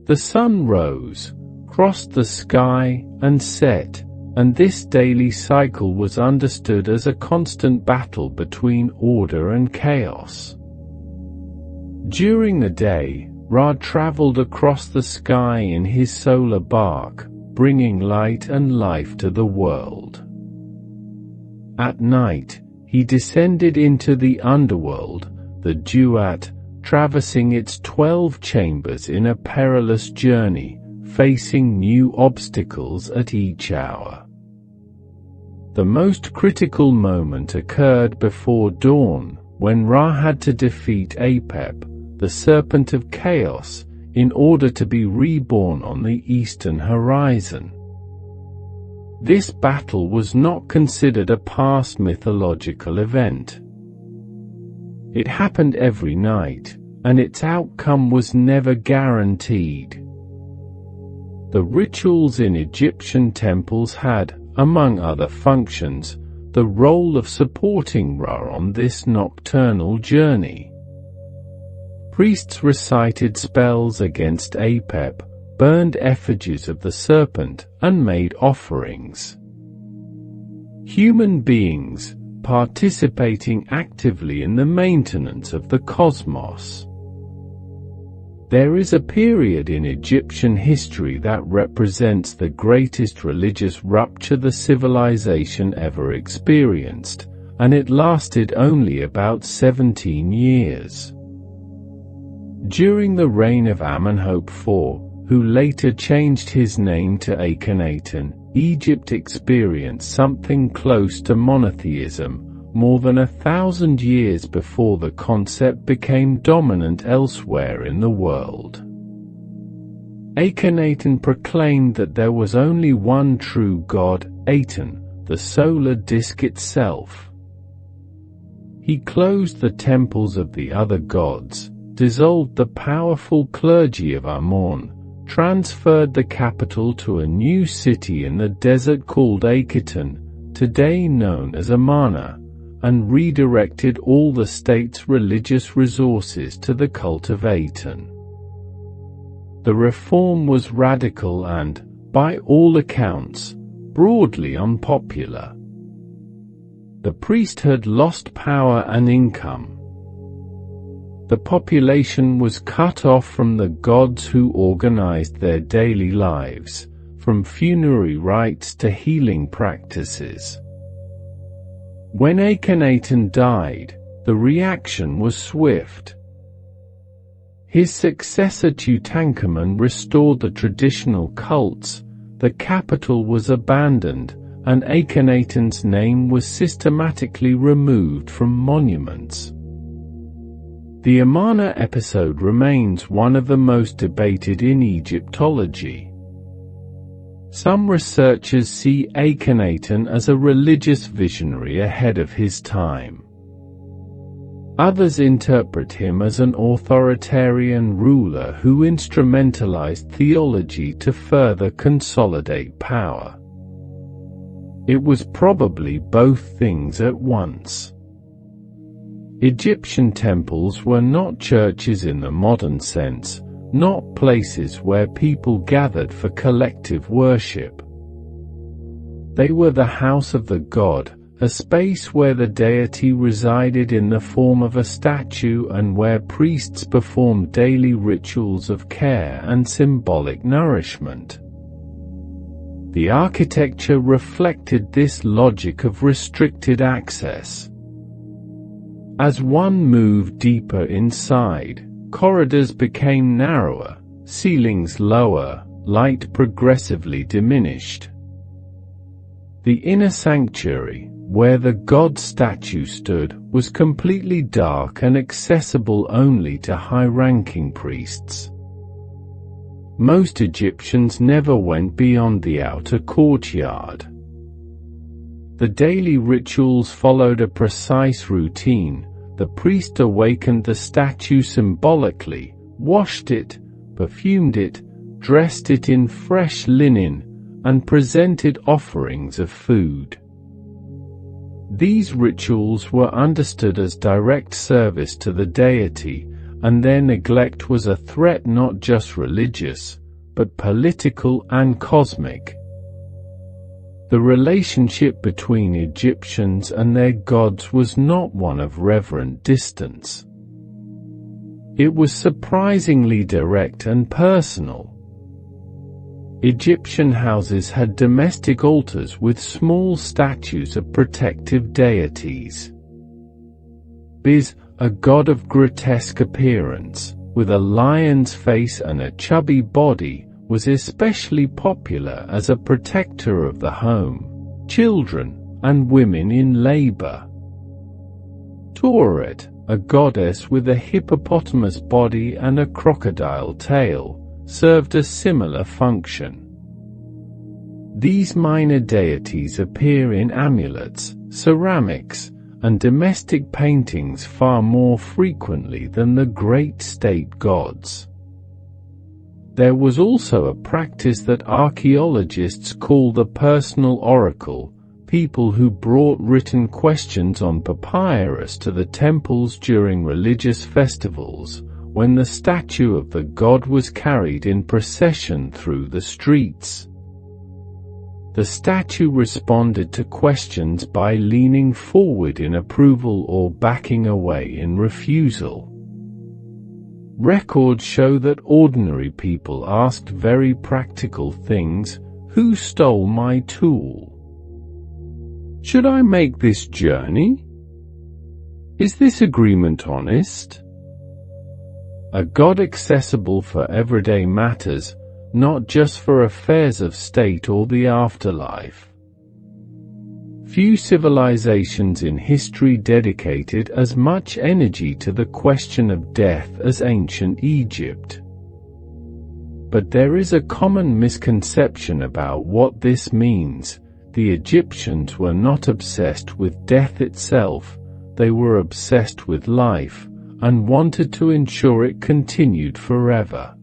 The sun rose, crossed the sky, and set, and this daily cycle was understood as a constant battle between order and chaos. During the day, Ra traveled across the sky in his solar bark, bringing light and life to the world. At night, he descended into the underworld, the Duat, traversing its 12 chambers in a perilous journey, facing new obstacles at each hour. The most critical moment occurred before dawn, when Ra had to defeat Apep, the serpent of chaos, in order to be reborn on the eastern horizon. This battle was not considered a past mythological event. It happened every night, and its outcome was never guaranteed. The rituals in Egyptian temples had, among other functions, the role of supporting Ra on this nocturnal journey. Priests recited spells against Apep, burned effigies of the serpent, and made offerings. Human beings, participating actively in the maintenance of the cosmos. There is a period in Egyptian history that represents the greatest religious rupture the civilization ever experienced, and it lasted only about 17 years. During the reign of Amenhotep IV, who later changed his name to Akhenaten, Egypt experienced something close to monotheism, more than 1,000 years before the concept became dominant elsewhere in the world. Akhenaten proclaimed that there was only one true god, Aten, the solar disk itself. He closed the temples of the other gods, dissolved the powerful clergy of Amon, transferred the capital to a new city in the desert called Akhenaten, today known as Amarna, and redirected all the state's religious resources to the cult of Aten. The reform was radical and, by all accounts, broadly unpopular. The priesthood lost power and income. The population was cut off from the gods who organized their daily lives, from funerary rites to healing practices. When Akhenaten died, the reaction was swift. His successor Tutankhamun restored the traditional cults, the capital was abandoned, and Akhenaten's name was systematically removed from monuments. The Amarna episode remains one of the most debated in Egyptology. Some researchers see Akhenaten as a religious visionary ahead of his time. Others interpret him as an authoritarian ruler who instrumentalized theology to further consolidate power. It was probably both things at once. Egyptian temples were not churches in the modern sense, not places where people gathered for collective worship. They were the house of the god, a space where the deity resided in the form of a statue and where priests performed daily rituals of care and symbolic nourishment. The architecture reflected this logic of restricted access. As one moved deeper inside, corridors became narrower, ceilings lower, light progressively diminished. The inner sanctuary, where the god statue stood, was completely dark and accessible only to high-ranking priests. Most Egyptians never went beyond the outer courtyard. The daily rituals followed a precise routine. The priest awakened the statue symbolically, washed it, perfumed it, dressed it in fresh linen, and presented offerings of food. These rituals were understood as direct service to the deity, and their neglect was a threat not just religious, but political and cosmic. The relationship between Egyptians and their gods was not one of reverent distance. It was surprisingly direct and personal. Egyptian houses had domestic altars with small statues of protective deities. Biz, a god of grotesque appearance, with a lion's face and a chubby body, was especially popular as a protector of the home, children, and women in labor. Tauret, a goddess with a hippopotamus body and a crocodile tail, served a similar function. These minor deities appear in amulets, ceramics, and domestic paintings far more frequently than the great state gods. There was also a practice that archaeologists call the personal oracle, people who brought written questions on papyrus to the temples during religious festivals, when the statue of the god was carried in procession through the streets. The statue responded to questions by leaning forward in approval or backing away in refusal. Records show that ordinary people asked very practical things. Who stole my tool? Should I make this journey? Is this agreement honest? A God accessible for everyday matters, not just for affairs of state or the afterlife. Few civilizations in history dedicated as much energy to the question of death as ancient Egypt. But there is a common misconception about what this means. The Egyptians were not obsessed with death itself, they were obsessed with life, and wanted to ensure it continued forever.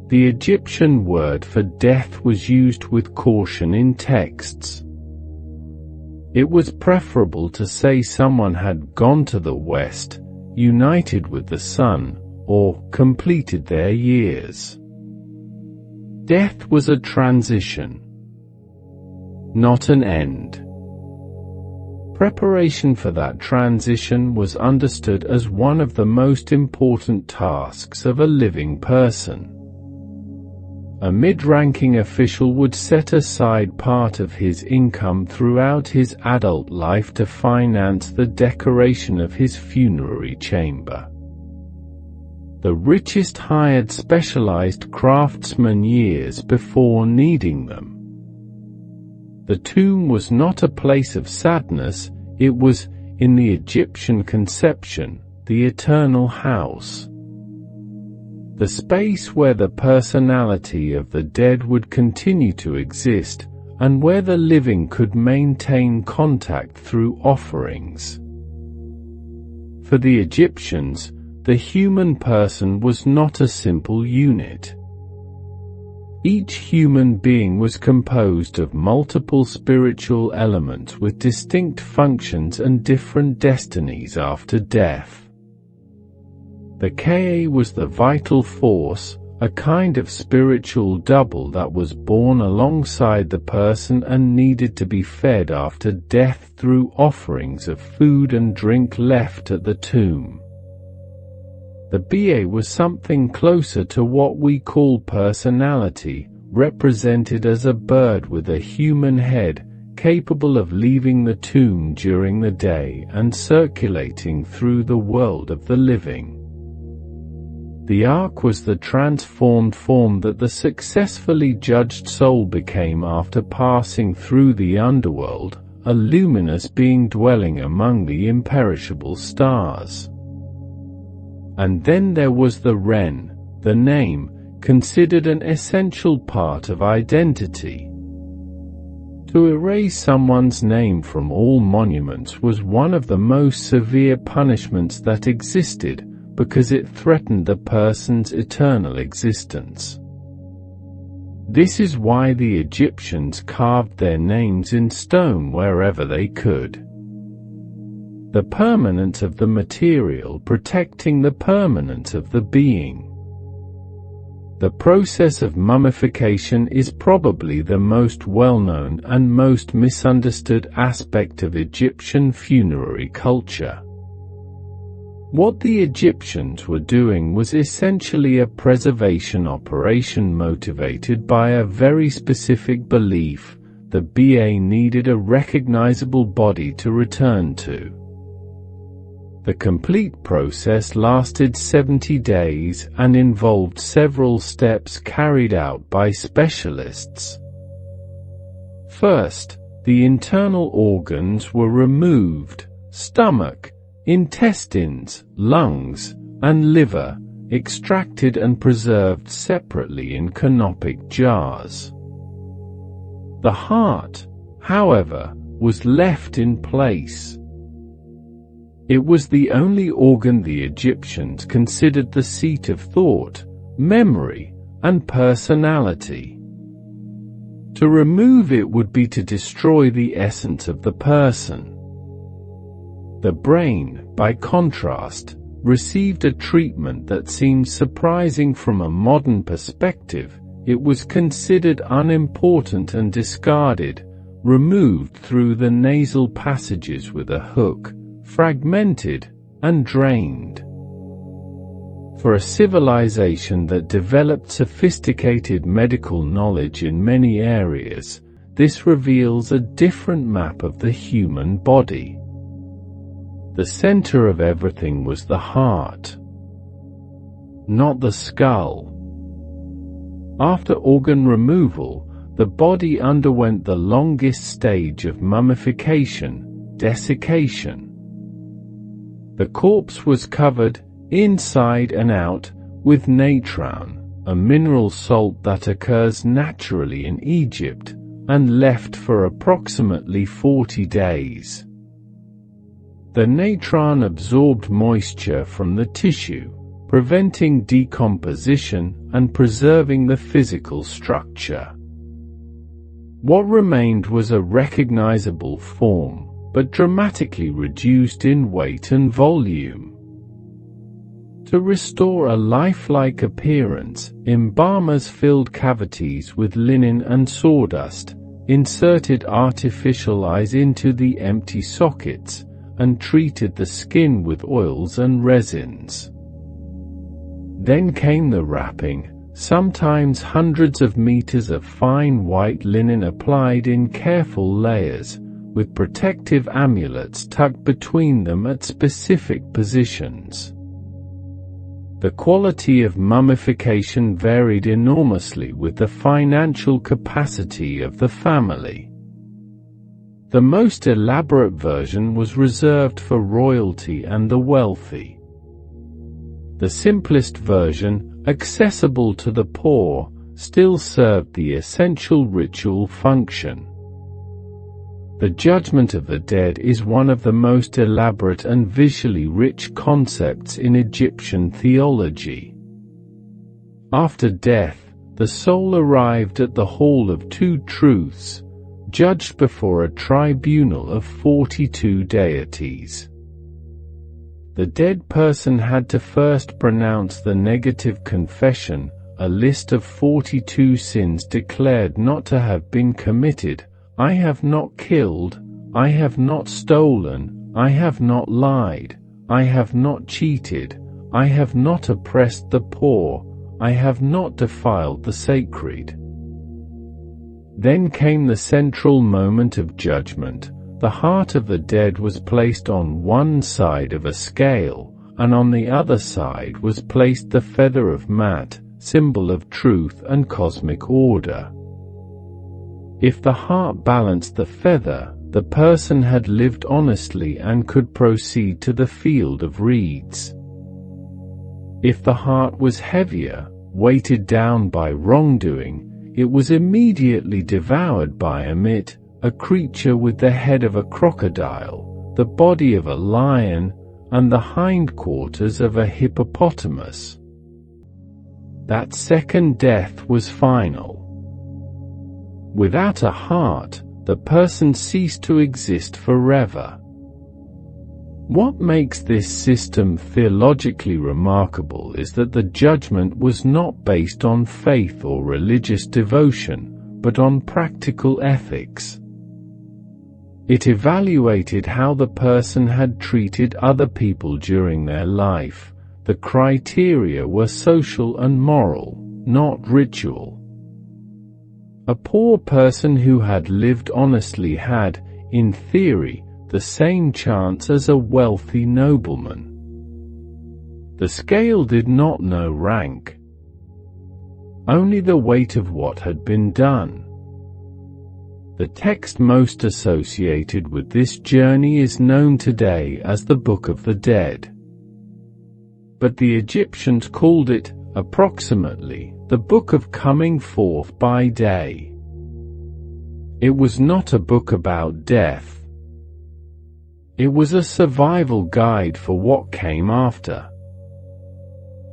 The Egyptian word for death was used with caution in texts. It was preferable to say someone had gone to the west, united with the sun, or completed their years. Death was a transition, not an end. Preparation for that transition was understood as one of the most important tasks of a living person. A mid-ranking official would set aside part of his income throughout his adult life to finance the decoration of his funerary chamber. The richest hired specialized craftsmen years before needing them. The tomb was not a place of sadness, it was, in the Egyptian conception, the eternal house. The space where the personality of the dead would continue to exist, and where the living could maintain contact through offerings. For the Egyptians, the human person was not a simple unit. Each human being was composed of multiple spiritual elements with distinct functions and different destinies after death. The Ka was the vital force, a kind of spiritual double that was born alongside the person and needed to be fed after death through offerings of food and drink left at the tomb. The Ba was something closer to what we call personality, represented as a bird with a human head, capable of leaving the tomb during the day and circulating through the world of the living. The ark was the transformed form that the successfully judged soul became after passing through the underworld, a luminous being dwelling among the imperishable stars. And then there was the Ren, the name, considered an essential part of identity. To erase someone's name from all monuments was one of the most severe punishments that existed, because it threatened the person's eternal existence. This is why the Egyptians carved their names in stone wherever they could. The permanence of the material protecting the permanence of the being. The process of mummification is probably the most well-known and most misunderstood aspect of Egyptian funerary culture. What the Egyptians were doing was essentially a preservation operation motivated by a very specific belief: the Ba needed a recognizable body to return to. The complete process lasted 70 days and involved several steps carried out by specialists. First, the internal organs were removed: stomach, intestines, lungs, and liver, extracted and preserved separately in canopic jars. The heart, however, was left in place. It was the only organ the Egyptians considered the seat of thought, memory, and personality. To remove it would be to destroy the essence of the person. The brain, by contrast, received a treatment that seems surprising from a modern perspective. it was considered unimportant and discarded, removed through the nasal passages with a hook, fragmented, and drained. For a civilization that developed sophisticated medical knowledge in many areas, this reveals a different map of the human body. The center of everything was the heart, not the skull. After organ removal, the body underwent the longest stage of mummification, desiccation. The corpse was covered, inside and out, with natron, a mineral salt that occurs naturally in Egypt, and left for approximately 40 days. The natron absorbed moisture from the tissue, preventing decomposition and preserving the physical structure. What remained was a recognizable form, but dramatically reduced in weight and volume. To restore a lifelike appearance, embalmers filled cavities with linen and sawdust, inserted artificial eyes into the empty sockets, and treated the skin with oils and resins. Then came the wrapping, sometimes hundreds of meters of fine white linen applied in careful layers, with protective amulets tucked between them at specific positions. The quality of mummification varied enormously with the financial capacity of the family. The most elaborate version was reserved for royalty and the wealthy. The simplest version, accessible to the poor, still served the essential ritual function. The judgment of the dead is one of the most elaborate and visually rich concepts in Egyptian theology. After death, the soul arrived at the Hall of Two Truths, judged before a tribunal of 42 deities. The dead person had to first pronounce the negative confession, a list of 42 sins declared not to have been committed. I have not killed, I have not stolen, I have not lied, I have not cheated, I have not oppressed the poor, I have not defiled the sacred. Then came the central moment of judgment. The heart of the dead was placed on one side of a scale, and on the other side was placed the feather of Mat, symbol of truth and cosmic order. If the heart balanced the feather, the person had lived honestly and could proceed to the field of reeds. If the heart was heavier, weighted down by wrongdoing, it was immediately devoured by Amit, a creature with the head of a crocodile, the body of a lion, and the hindquarters of a hippopotamus. That second death was final. Without a heart, the person ceased to exist forever. What makes this system theologically remarkable is that the judgment was not based on faith or religious devotion, but on practical ethics. It evaluated how the person had treated other people during their life. The criteria were social and moral, not ritual. A poor person who had lived honestly had, in theory, the same chance as a wealthy nobleman. The scale did not know rank, only the weight of what had been done. The text most associated with this journey is known today as the Book of the Dead. But the Egyptians called it, approximately, the Book of Coming Forth by Day. It was not a book about death. It was a survival guide for what came after.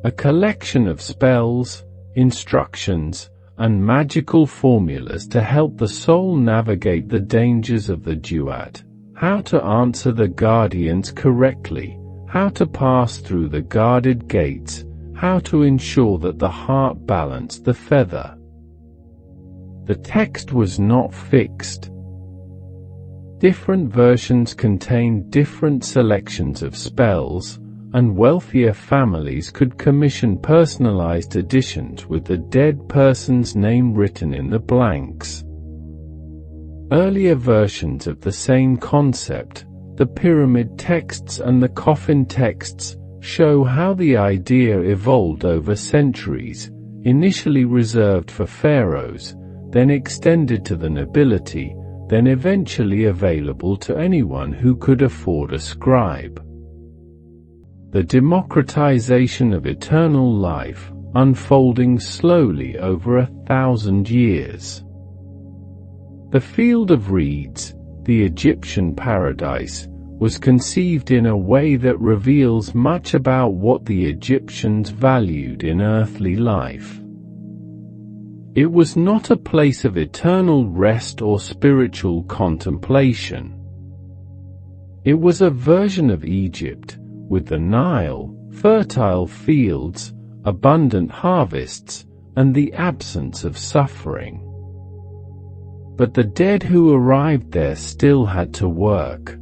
A collection of spells, instructions, and magical formulas to help the soul navigate the dangers of the duat, how to answer the guardians correctly, how to pass through the guarded gates, how to ensure that the heart balanced the feather. The text was not fixed. Different versions contained different selections of spells, and wealthier families could commission personalized editions with the dead person's name written in the blanks. Earlier versions of the same concept, the pyramid texts and the coffin texts, show how the idea evolved over centuries, initially reserved for pharaohs, then extended to the nobility, then eventually available to anyone who could afford a scribe. The democratization of eternal life, unfolding slowly over 1,000 years. The Field of Reeds, the Egyptian paradise, was conceived in a way that reveals much about what the Egyptians valued in earthly life. It was not a place of eternal rest or spiritual contemplation. It was a version of Egypt, with the Nile, fertile fields, abundant harvests, and the absence of suffering. But the dead who arrived there still had to work.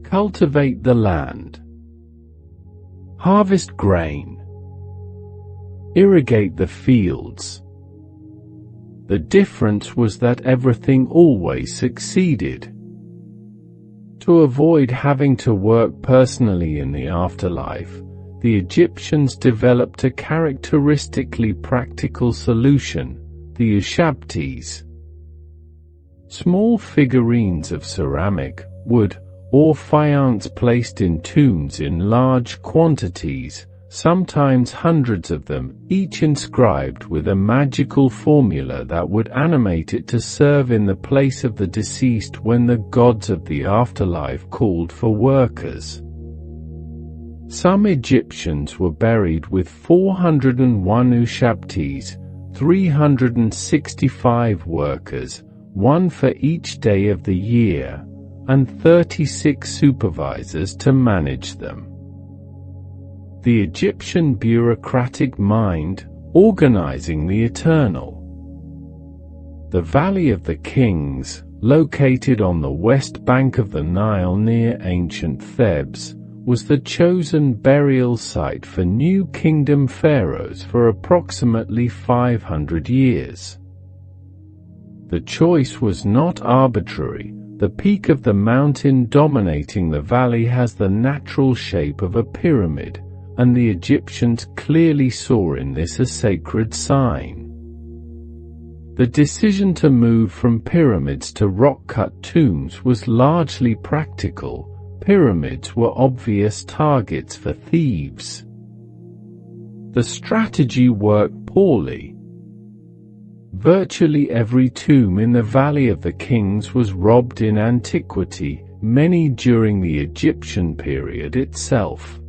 Cultivate the land. Harvest grain. Irrigate the fields. The difference was that everything always succeeded. To avoid having to work personally in the afterlife, the Egyptians developed a characteristically practical solution, the ushabtis. Small figurines of ceramic, wood, or faience placed in tombs in large quantities, sometimes hundreds of them, each inscribed with a magical formula that would animate it to serve in the place of the deceased when the gods of the afterlife called for workers. Some Egyptians were buried with 401 ushabtis, 365 workers, one for each day of the year, and 36 supervisors to manage them. The Egyptian bureaucratic mind, organizing the eternal. The Valley of the Kings, located on the west bank of the Nile near ancient Thebes, was the chosen burial site for New Kingdom pharaohs for approximately 500 years. The choice was not arbitrary. The peak of the mountain dominating the valley has the natural shape of a pyramid, and the Egyptians clearly saw in this a sacred sign. The decision to move from pyramids to rock-cut tombs was largely practical. Pyramids were obvious targets for thieves. The strategy worked poorly. Virtually every tomb in the Valley of the Kings was robbed in antiquity, many during the Egyptian period itself.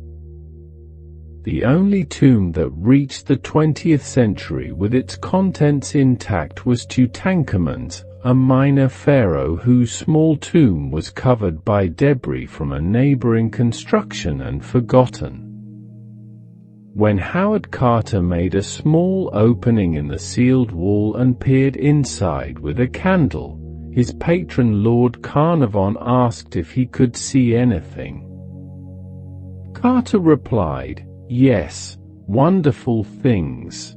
The only tomb that reached the 20th century with its contents intact was Tutankhamun's, a minor pharaoh whose small tomb was covered by debris from a neighboring construction and forgotten. When Howard Carter made a small opening in the sealed wall and peered inside with a candle, his patron Lord Carnarvon asked if he could see anything. Carter replied, "Yes, wonderful things."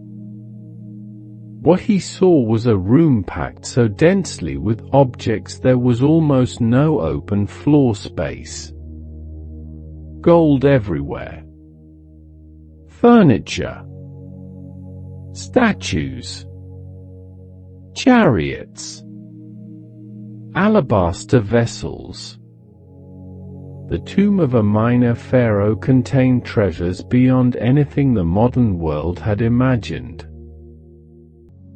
What he saw was a room packed so densely with objects there was almost no open floor space. Gold everywhere. Furniture. Statues. Chariots. Alabaster vessels. The tomb of a minor pharaoh contained treasures beyond anything the modern world had imagined.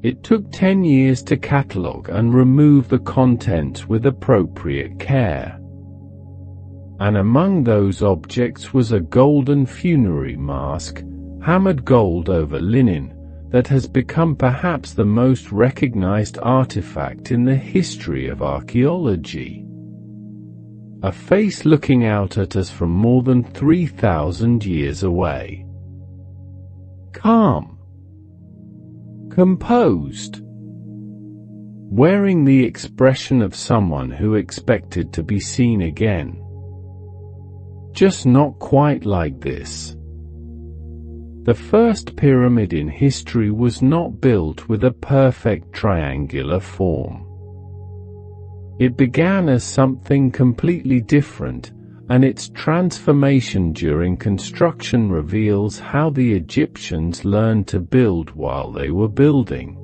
It took 10 years to catalogue and remove the contents with appropriate care. And among those objects was a golden funerary mask, hammered gold over linen, that has become perhaps the most recognized artifact in the history of archaeology. A face looking out at us from more than 3,000 years away. Calm. Composed. wearing the expression of someone who expected to be seen again. Just not quite like this. The first pyramid in history was not built with a perfect triangular form. It began as something completely different, and its transformation during construction reveals how the Egyptians learned to build while they were building.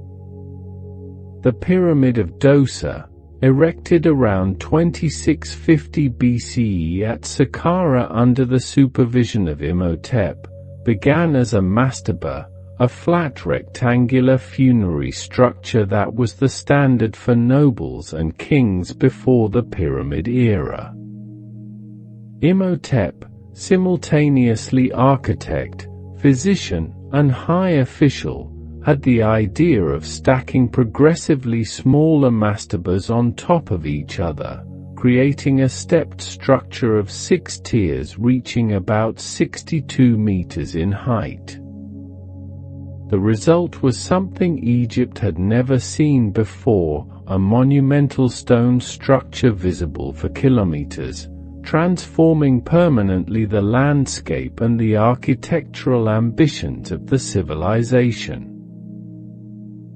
The Pyramid of Djoser, erected around 2650 BCE at Saqqara under the supervision of Imhotep, began as a mastaba, a flat rectangular funerary structure that was the standard for nobles and kings before the pyramid era. Imhotep, simultaneously architect, physician, and high official, had the idea of stacking progressively smaller mastabas on top of each other, creating a stepped structure of 6 tiers reaching about 62 meters in height. The result was something Egypt had never seen before, a monumental stone structure visible for kilometers, transforming permanently the landscape and the architectural ambitions of the civilization.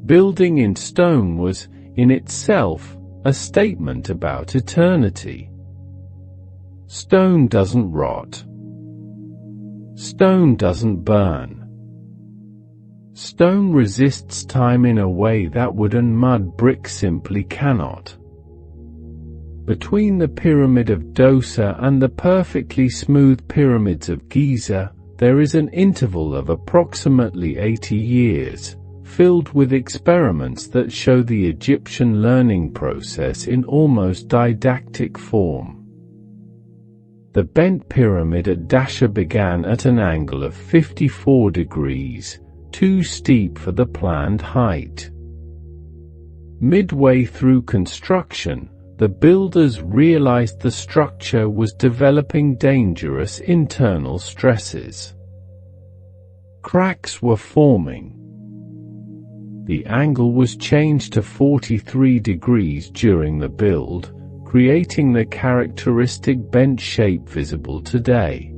Building in stone was, in itself, a statement about eternity. Stone doesn't rot. Stone doesn't burn. Stone resists time in a way that wood and mud brick simply cannot. Between the Pyramid of Djoser and the perfectly smooth pyramids of Giza, there is an interval of approximately 80 years, filled with experiments that show the Egyptian learning process in almost didactic form. The bent pyramid at Djoser began at an angle of 54 degrees, too steep for the planned height. Midway through construction, the builders realized the structure was developing dangerous internal stresses. Cracks were forming. The angle was changed to 43 degrees during the build, creating the characteristic bent shape visible today.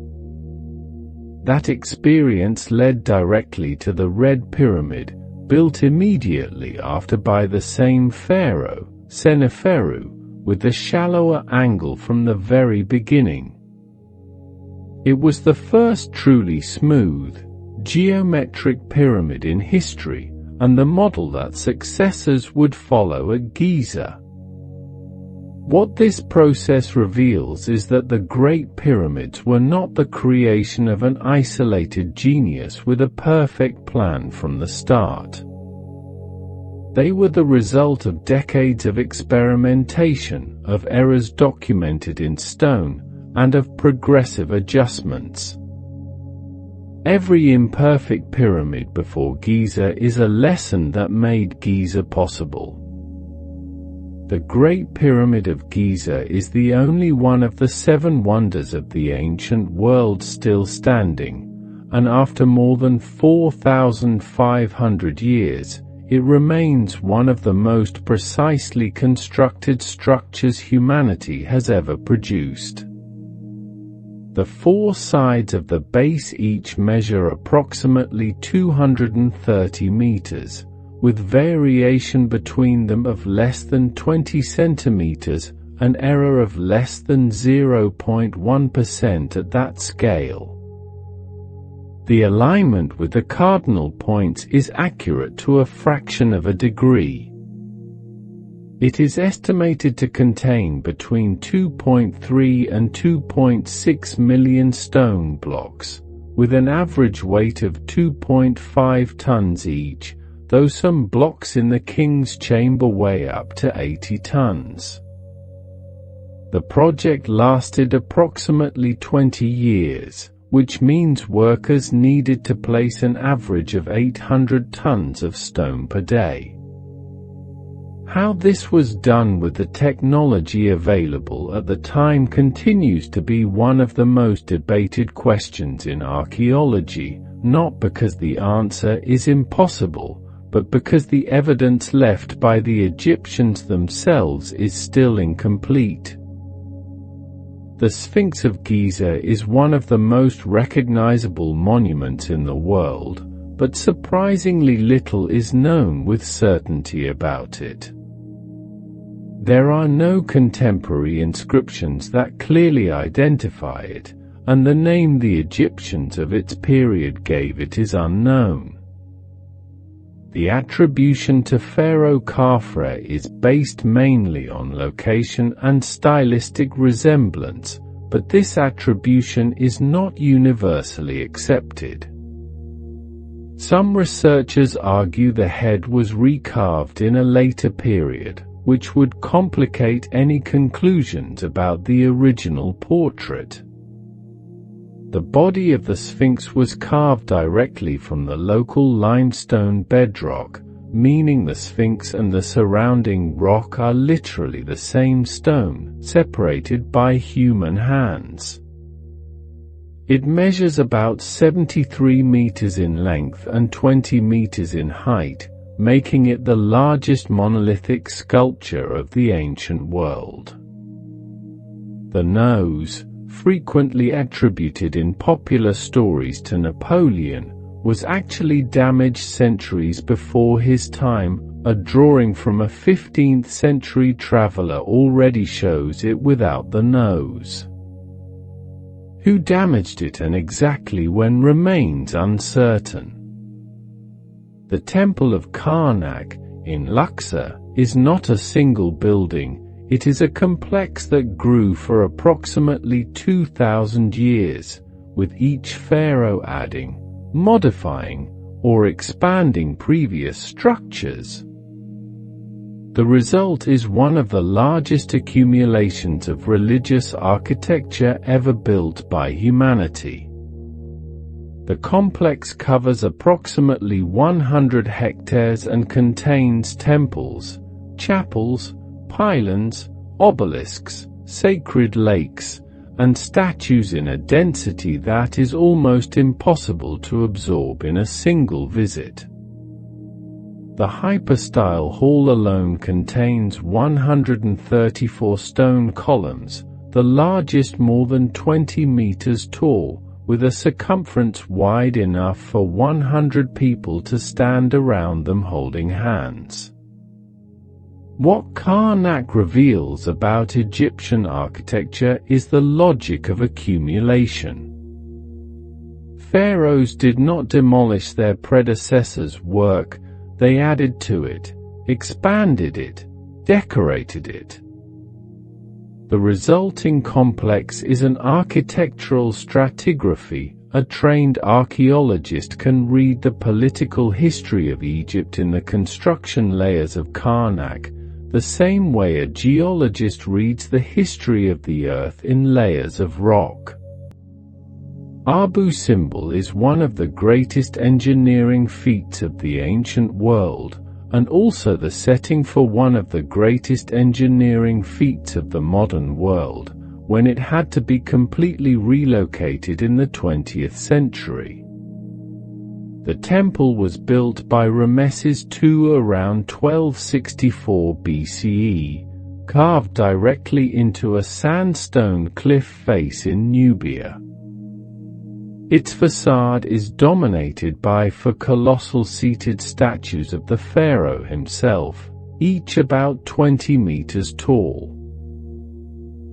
That experience led directly to the Red Pyramid, built immediately after by the same pharaoh, Seneferu, with a shallower angle from the very beginning. It was the first truly smooth, geometric pyramid in history, and the model that successors would follow at Giza. What this process reveals is that the Great Pyramids were not the creation of an isolated genius with a perfect plan from the start. They were the result of decades of experimentation, of errors documented in stone, and of progressive adjustments. Every imperfect pyramid before Giza is a lesson that made Giza possible. The Great Pyramid of Giza is the only one of the 7 wonders of the ancient world still standing, and after more than 4,500 years, it remains one of the most precisely constructed structures humanity has ever produced. The 4 sides of the base each measure approximately 230 meters, with variation between them of less than 20 centimeters, an error of less than 0.1% at that scale. The alignment with the cardinal points is accurate to a fraction of a degree. It is estimated to contain between 2.3 and 2.6 million stone blocks, with an average weight of 2.5 tons each, though some blocks in the king's chamber weigh up to 80 tons. The project lasted approximately 20 years, which means workers needed to place an average of 800 tons of stone per day. How this was done with the technology available at the time continues to be one of the most debated questions in archaeology, not because the answer is impossible, but because the evidence left by the Egyptians themselves is still incomplete. The Sphinx of Giza is one of the most recognizable monuments in the world, but surprisingly little is known with certainty about it. There are no contemporary inscriptions that clearly identify it, and the name the Egyptians of its period gave it is unknown. The attribution to Pharaoh Khafre is based mainly on location and stylistic resemblance, but this attribution is not universally accepted. Some researchers argue the head was recarved in a later period, which would complicate any conclusions about the original portrait. The body of the Sphinx was carved directly from the local limestone bedrock, meaning the Sphinx and the surrounding rock are literally the same stone, separated by human hands. It measures about 73 meters in length and 20 meters in height, making it the largest monolithic sculpture of the ancient world. The nose, frequently attributed in popular stories to Napoleon, was actually damaged centuries before his time. A drawing from a 15th century traveler already shows it without the nose. Who damaged it and exactly when remains uncertain. The Temple of Karnak, in Luxor, is not a single building. It is a complex that grew for approximately 2,000 years, with each pharaoh adding, modifying, or expanding previous structures. The result is one of the largest accumulations of religious architecture ever built by humanity. The complex covers approximately 100 hectares and contains temples, chapels, pylons, obelisks, sacred lakes, and statues in a density that is almost impossible to absorb in a single visit. The hypostyle hall alone contains 134 stone columns, the largest more than 20 meters tall, with a circumference wide enough for 100 people to stand around them holding hands. What Karnak reveals about Egyptian architecture is the logic of accumulation. Pharaohs did not demolish their predecessors' work, they added to it, expanded it, decorated it. The resulting complex is an architectural stratigraphy. A trained archaeologist can read the political history of Egypt in the construction layers of Karnak, the same way a geologist reads the history of the Earth in layers of rock. Abu Simbel is one of the greatest engineering feats of the ancient world, and also the setting for one of the greatest engineering feats of the modern world, when it had to be completely relocated in the 20th century. The temple was built by Ramesses II around 1264 BCE, carved directly into a sandstone cliff face in Nubia. Its facade is dominated by four colossal seated statues of the pharaoh himself, each about 20 meters tall.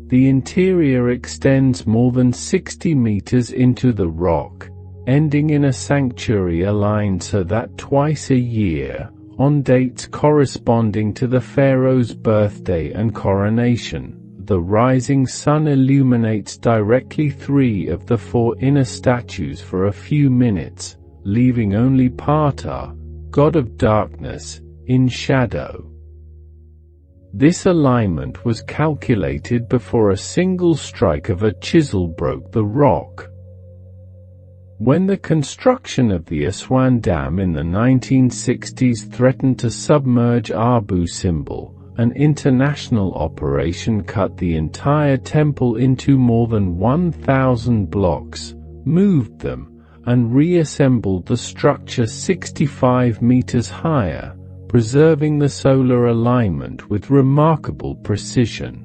The interior extends more than 60 meters into the rock, ending in a sanctuary aligned so that twice a year, on dates corresponding to the pharaoh's birthday and coronation, the rising sun illuminates directly 3 of the 4 inner statues for a few minutes, leaving only Ptah, god of darkness, in shadow. This alignment was calculated before a single strike of a chisel broke the rock. When the construction of the Aswan Dam in the 1960s threatened to submerge Abu Simbel, an international operation cut the entire temple into more than 1,000 blocks, moved them, and reassembled the structure 65 meters higher, preserving the solar alignment with remarkable precision.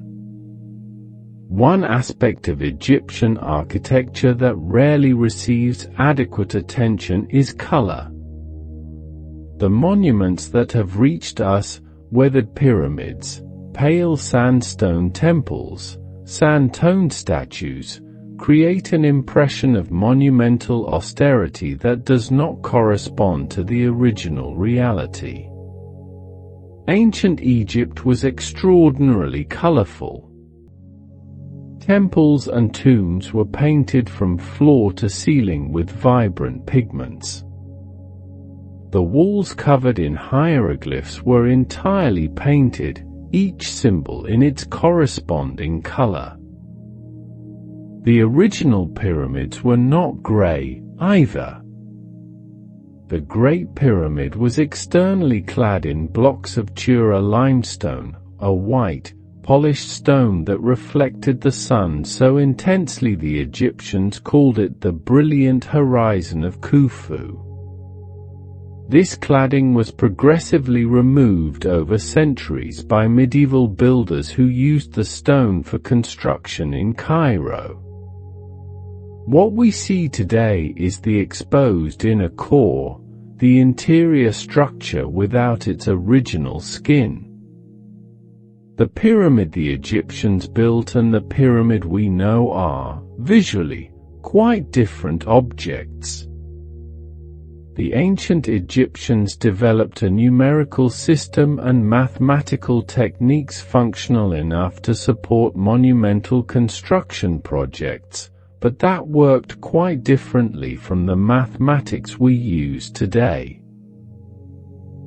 One aspect of Egyptian architecture that rarely receives adequate attention is color. The monuments that have reached us, weathered pyramids, pale sandstone temples, sand-toned statues, create an impression of monumental austerity that does not correspond to the original reality. Ancient Egypt was extraordinarily colorful. Temples and tombs were painted from floor to ceiling with vibrant pigments. The walls covered in hieroglyphs were entirely painted, each symbol in its corresponding color. The original pyramids were not gray, either. The Great Pyramid was externally clad in blocks of Tura limestone, a white, polished stone that reflected the sun so intensely the Egyptians called it the brilliant horizon of Khufu. This cladding was progressively removed over centuries by medieval builders who used the stone for construction in Cairo. What we see today is the exposed inner core, the interior structure without its original skin. The pyramid the Egyptians built and the pyramid we know are, visually, quite different objects. The ancient Egyptians developed a numerical system and mathematical techniques functional enough to support monumental construction projects, but that worked quite differently from the mathematics we use today.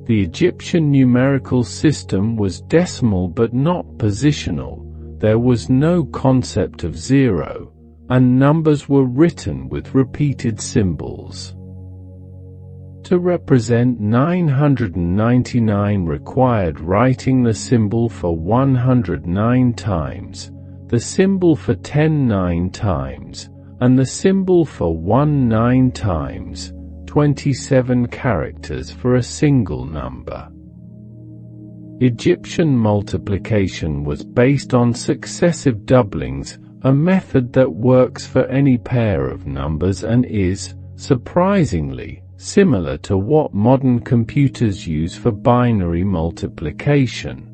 The Egyptian numerical system was decimal but not positional. There was no concept of zero, and numbers were written with repeated symbols. To represent 999 required writing the symbol for 109 times, the symbol for 10 9 times, and the symbol for 1 9 times, 27 characters for a single number. Egyptian multiplication was based on successive doublings, a method that works for any pair of numbers and is, surprisingly, similar to what modern computers use for binary multiplication.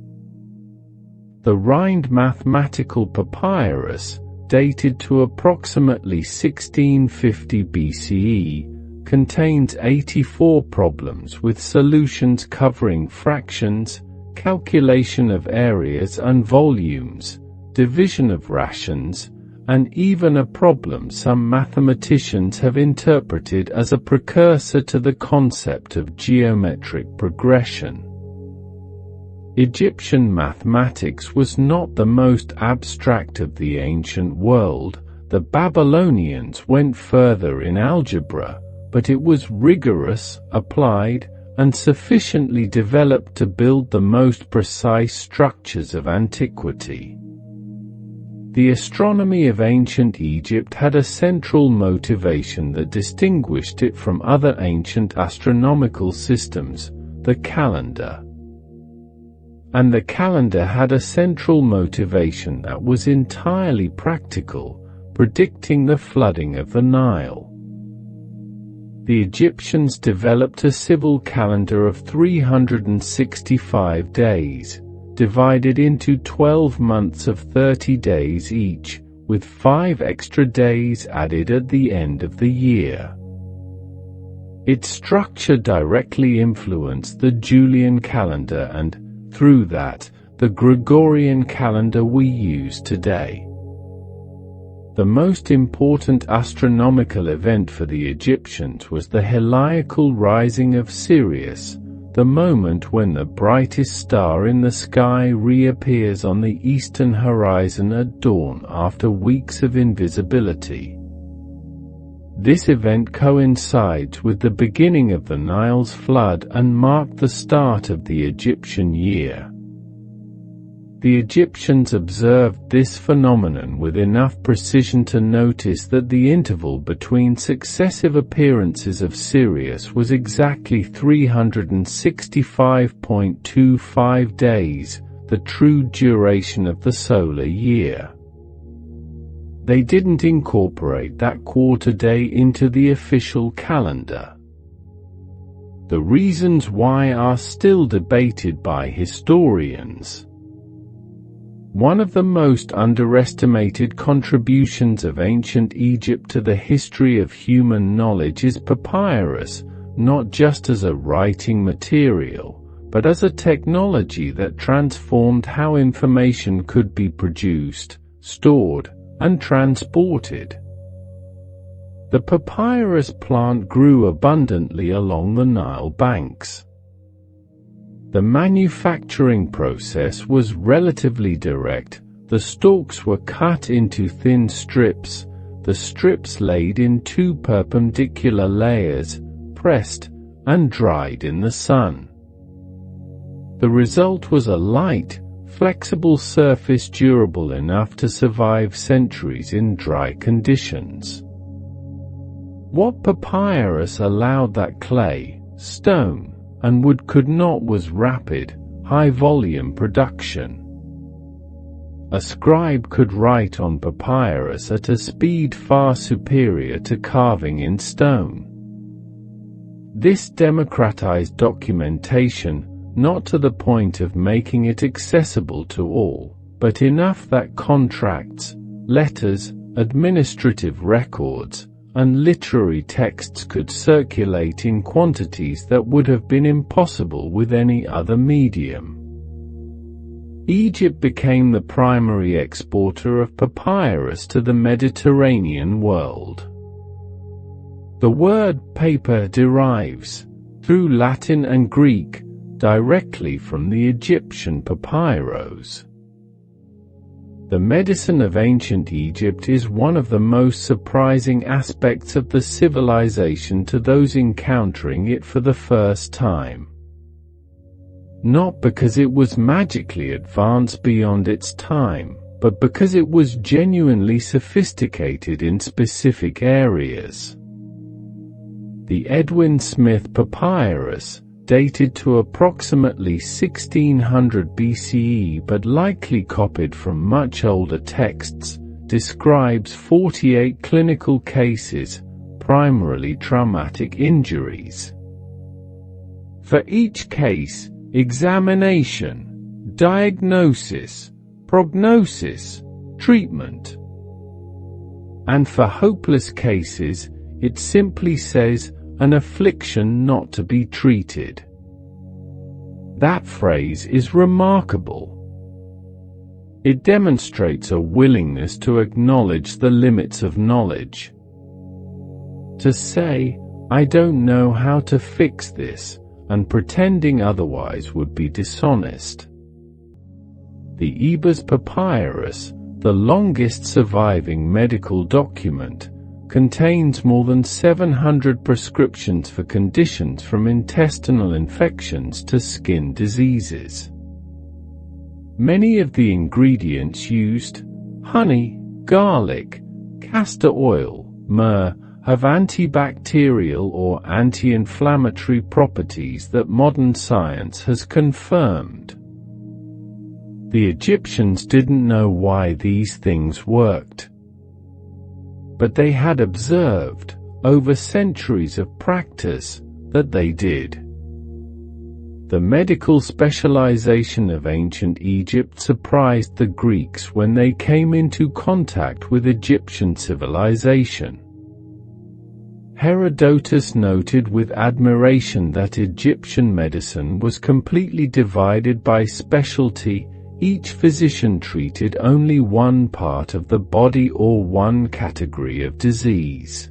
The Rhind mathematical papyrus, dated to approximately 1650 BCE, contains 84 problems with solutions covering fractions, calculation of areas and volumes, division of rations, and even a problem some mathematicians have interpreted as a precursor to the concept of geometric progression. Egyptian mathematics was not the most abstract of the ancient world. The Babylonians went further in algebra, but it was rigorous, applied, and sufficiently developed to build the most precise structures of antiquity. The astronomy of ancient Egypt had a central motivation that distinguished it from other ancient astronomical systems, the calendar. And the calendar had a central motivation that was entirely practical, predicting the flooding of the Nile. The Egyptians developed a civil calendar of 365 days, divided into 12 months of 30 days each, with 5 extra days added at the end of the year. Its structure directly influenced the Julian calendar and, through that, the Gregorian calendar we use today. The most important astronomical event for the Egyptians was the heliacal rising of Sirius, the moment when the brightest star in the sky reappears on the eastern horizon at dawn after weeks of invisibility. This event coincides with the beginning of the Nile's flood and marked the start of the Egyptian year. The Egyptians observed this phenomenon with enough precision to notice that the interval between successive appearances of Sirius was exactly 365.25 days, the true duration of the solar year. They didn't incorporate that quarter day into the official calendar. The reasons why are still debated by historians. One of the most underestimated contributions of ancient Egypt to the history of human knowledge is papyrus, not just as a writing material, but as a technology that transformed how information could be produced, stored, and transported. The papyrus plant grew abundantly along the Nile banks. The manufacturing process was relatively direct. The stalks were cut into thin strips, the strips laid in 2 perpendicular layers, pressed, and dried in the sun. The result was a light, flexible surface durable enough to survive centuries in dry conditions. What papyrus allowed that clay, stone, and wood could not was rapid, high-volume production. A scribe could write on papyrus at a speed far superior to carving in stone. This democratized documentation, not to the point of making it accessible to all, but enough that contracts, letters, administrative records, and literary texts could circulate in quantities that would have been impossible with any other medium. Egypt became the primary exporter of papyrus to the Mediterranean world. The word paper derives, through Latin and Greek, directly from the Egyptian papyros. The medicine of ancient Egypt is one of the most surprising aspects of the civilization to those encountering it for the first time. Not because it was magically advanced beyond its time, but because it was genuinely sophisticated in specific areas. The Edwin Smith papyrus, dated to approximately 1600 BCE but likely copied from much older texts, describes 48 clinical cases, primarily traumatic injuries. For each case, examination, diagnosis, prognosis, treatment. And for hopeless cases, it simply says, an affliction not to be treated. That phrase is remarkable. It demonstrates a willingness to acknowledge the limits of knowledge. To say, I don't know how to fix this, and pretending otherwise would be dishonest. The Ebers Papyrus, the longest surviving medical document, contains more than 700 prescriptions for conditions from intestinal infections to skin diseases. Many of the ingredients used, honey, garlic, castor oil, myrrh, have antibacterial or anti-inflammatory properties that modern science has confirmed. The Egyptians didn't know why these things worked. But they had observed, over centuries of practice, that they did. The medical specialization of ancient Egypt surprised the Greeks when they came into contact with Egyptian civilization. Herodotus noted with admiration that Egyptian medicine was completely divided by specialty. Each physician treated only one part of the body or one category of disease.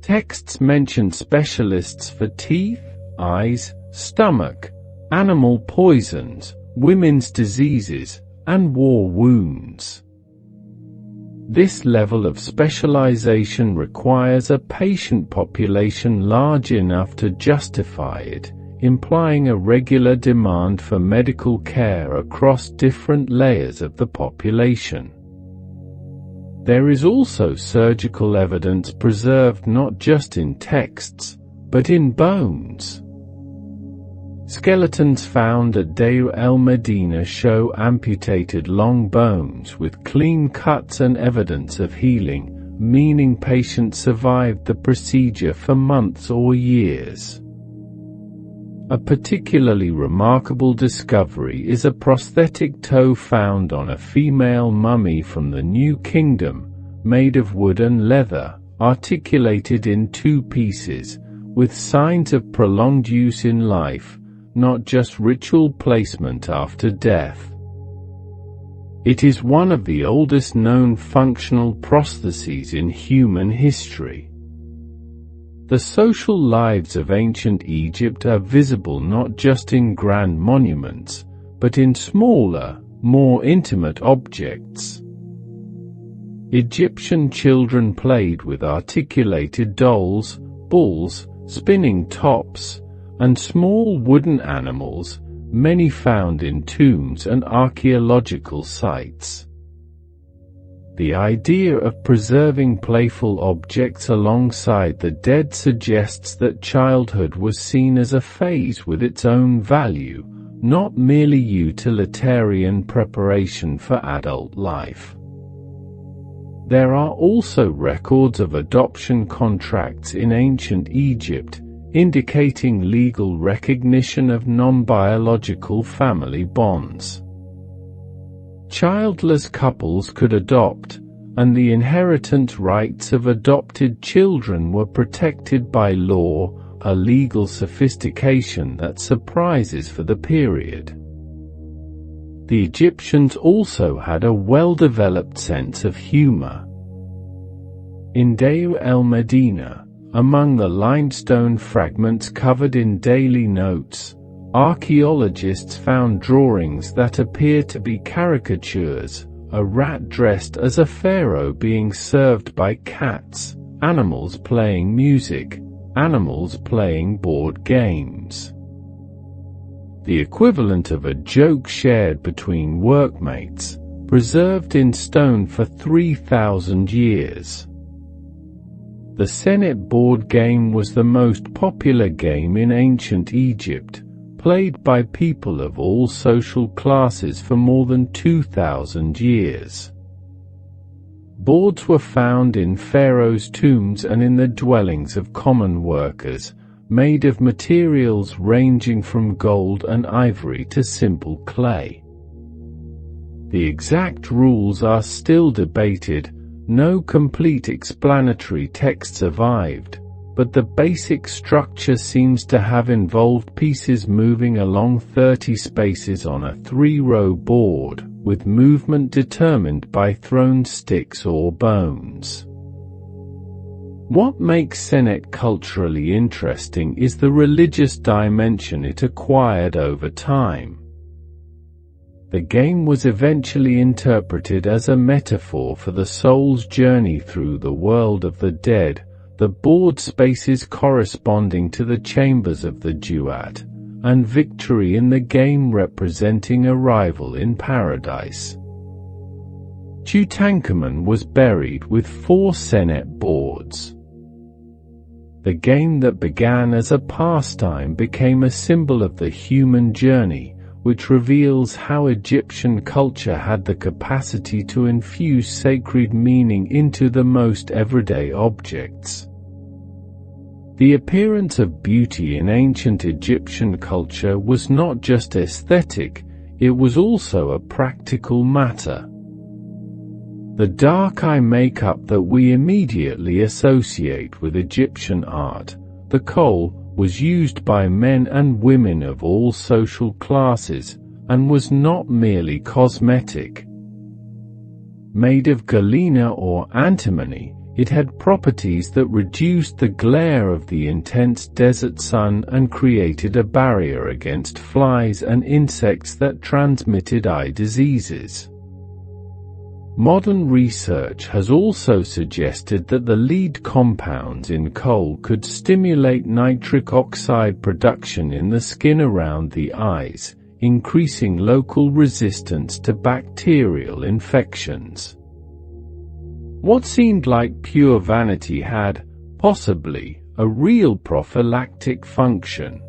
Texts mention specialists for teeth, eyes, stomach, animal poisons, women's diseases, and war wounds. This level of specialization requires a patient population large enough to justify it, implying a regular demand for medical care across different layers of the population. There is also surgical evidence preserved not just in texts, but in bones. Skeletons found at Deir el-Medina show amputated long bones with clean cuts and evidence of healing, meaning patients survived the procedure for months or years. A particularly remarkable discovery is a prosthetic toe found on a female mummy from the New Kingdom, made of wood and leather, articulated in two pieces, with signs of prolonged use in life, not just ritual placement after death. It is one of the oldest known functional prostheses in human history. The social lives of ancient Egypt are visible not just in grand monuments, but in smaller, more intimate objects. Egyptian children played with articulated dolls, balls, spinning tops, and small wooden animals, many found in tombs and archaeological sites. The idea of preserving playful objects alongside the dead suggests that childhood was seen as a phase with its own value, not merely utilitarian preparation for adult life. There are also records of adoption contracts in ancient Egypt, indicating legal recognition of non-biological family bonds. Childless couples could adopt, and the inheritance rights of adopted children were protected by law, a legal sophistication that surprises for the period. The Egyptians also had a well-developed sense of humor. In Deir el-Medina, among the limestone fragments covered in daily notes, archaeologists found drawings that appear to be caricatures, a rat dressed as a pharaoh being served by cats, animals playing music, animals playing board games. The equivalent of a joke shared between workmates, preserved in stone for 3,000 years. The Senet board game was the most popular game in ancient Egypt, played by people of all social classes for more than 2,000 years. Boards were found in pharaohs' tombs and in the dwellings of common workers, made of materials ranging from gold and ivory to simple clay. The exact rules are still debated, no complete explanatory text survived, but the basic structure seems to have involved pieces moving along 30 spaces on a 3-row board, with movement determined by thrown sticks or bones. What makes Senet culturally interesting is the religious dimension it acquired over time. The game was eventually interpreted as a metaphor for the soul's journey through the world of the dead, the board spaces corresponding to the chambers of the Duat, and victory in the game representing arrival in paradise. Tutankhamun was buried with 4 Senet boards. The game that began as a pastime became a symbol of the human journey, which reveals how Egyptian culture had the capacity to infuse sacred meaning into the most everyday objects. The appearance of beauty in ancient Egyptian culture was not just aesthetic, it was also a practical matter. The dark eye makeup that we immediately associate with Egyptian art, the kohl, was used by men and women of all social classes, and was not merely cosmetic. Made of galena or antimony, it had properties that reduced the glare of the intense desert sun and created a barrier against flies and insects that transmitted eye diseases. Modern research has also suggested that the lead compounds in coal could stimulate nitric oxide production in the skin around the eyes, increasing local resistance to bacterial infections. What seemed like pure vanity had, possibly, a real prophylactic function.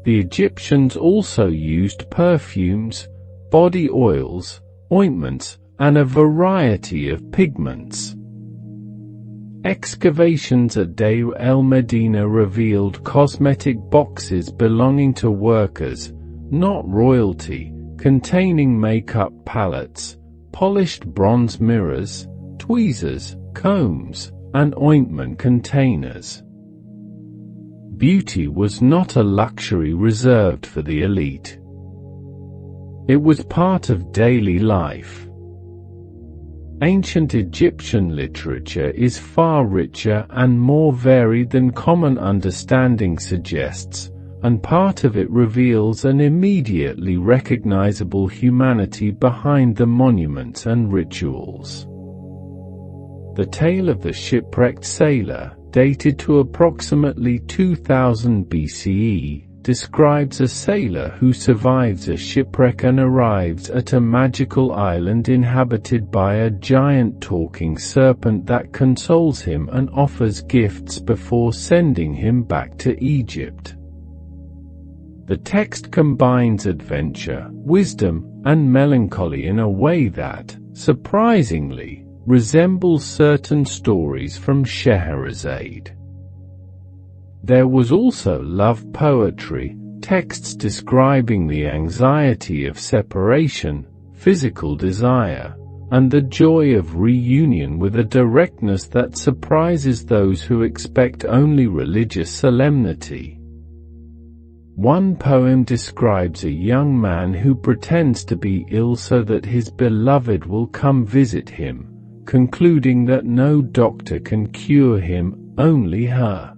The Egyptians also used perfumes, body oils, ointments, and a variety of pigments. Excavations at Deir el-Medina revealed cosmetic boxes belonging to workers, not royalty, containing makeup palettes, polished bronze mirrors, tweezers, combs, and ointment containers. Beauty was not a luxury reserved for the elite. It was part of daily life. Ancient Egyptian literature is far richer and more varied than common understanding suggests, and part of it reveals an immediately recognizable humanity behind the monuments and rituals. The tale of the shipwrecked sailor, dated to approximately 2000 BCE, describes a sailor who survives a shipwreck and arrives at a magical island inhabited by a giant talking serpent that consoles him and offers gifts before sending him back to Egypt. The text combines adventure, wisdom, and melancholy in a way that, surprisingly, resembles certain stories from Scheherazade. There was also love poetry, texts describing the anxiety of separation, physical desire, and the joy of reunion with a directness that surprises those who expect only religious solemnity. One poem describes a young man who pretends to be ill so that his beloved will come visit him, concluding that no doctor can cure him, only her.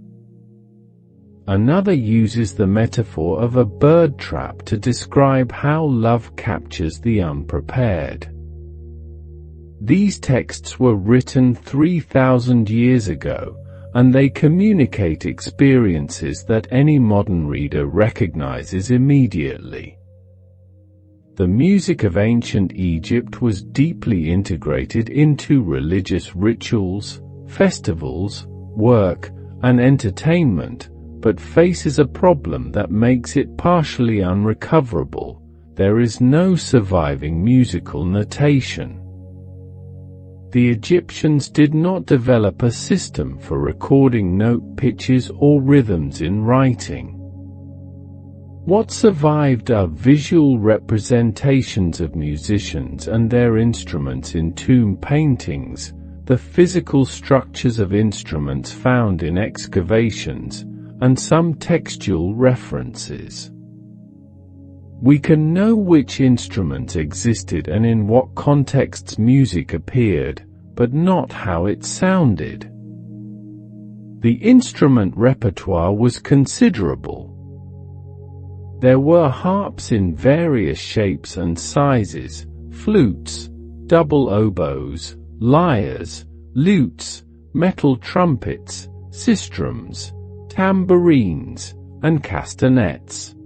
Another uses the metaphor of a bird trap to describe how love captures the unprepared. These texts were written 3,000 years ago, and they communicate experiences that any modern reader recognizes immediately. The music of ancient Egypt was deeply integrated into religious rituals, festivals, work, and entertainment, but faces a problem that makes it partially unrecoverable. There is no surviving musical notation. The Egyptians did not develop a system for recording note pitches or rhythms in writing. What survived are visual representations of musicians and their instruments in tomb paintings, the physical structures of instruments found in excavations, and some textual references. We can know which instruments existed and in what contexts music appeared, but not how it sounded. The instrument repertoire was considerable. There were harps in various shapes and sizes, flutes, double oboes, lyres, lutes, metal trumpets, sistrums, tambourines, and castanets.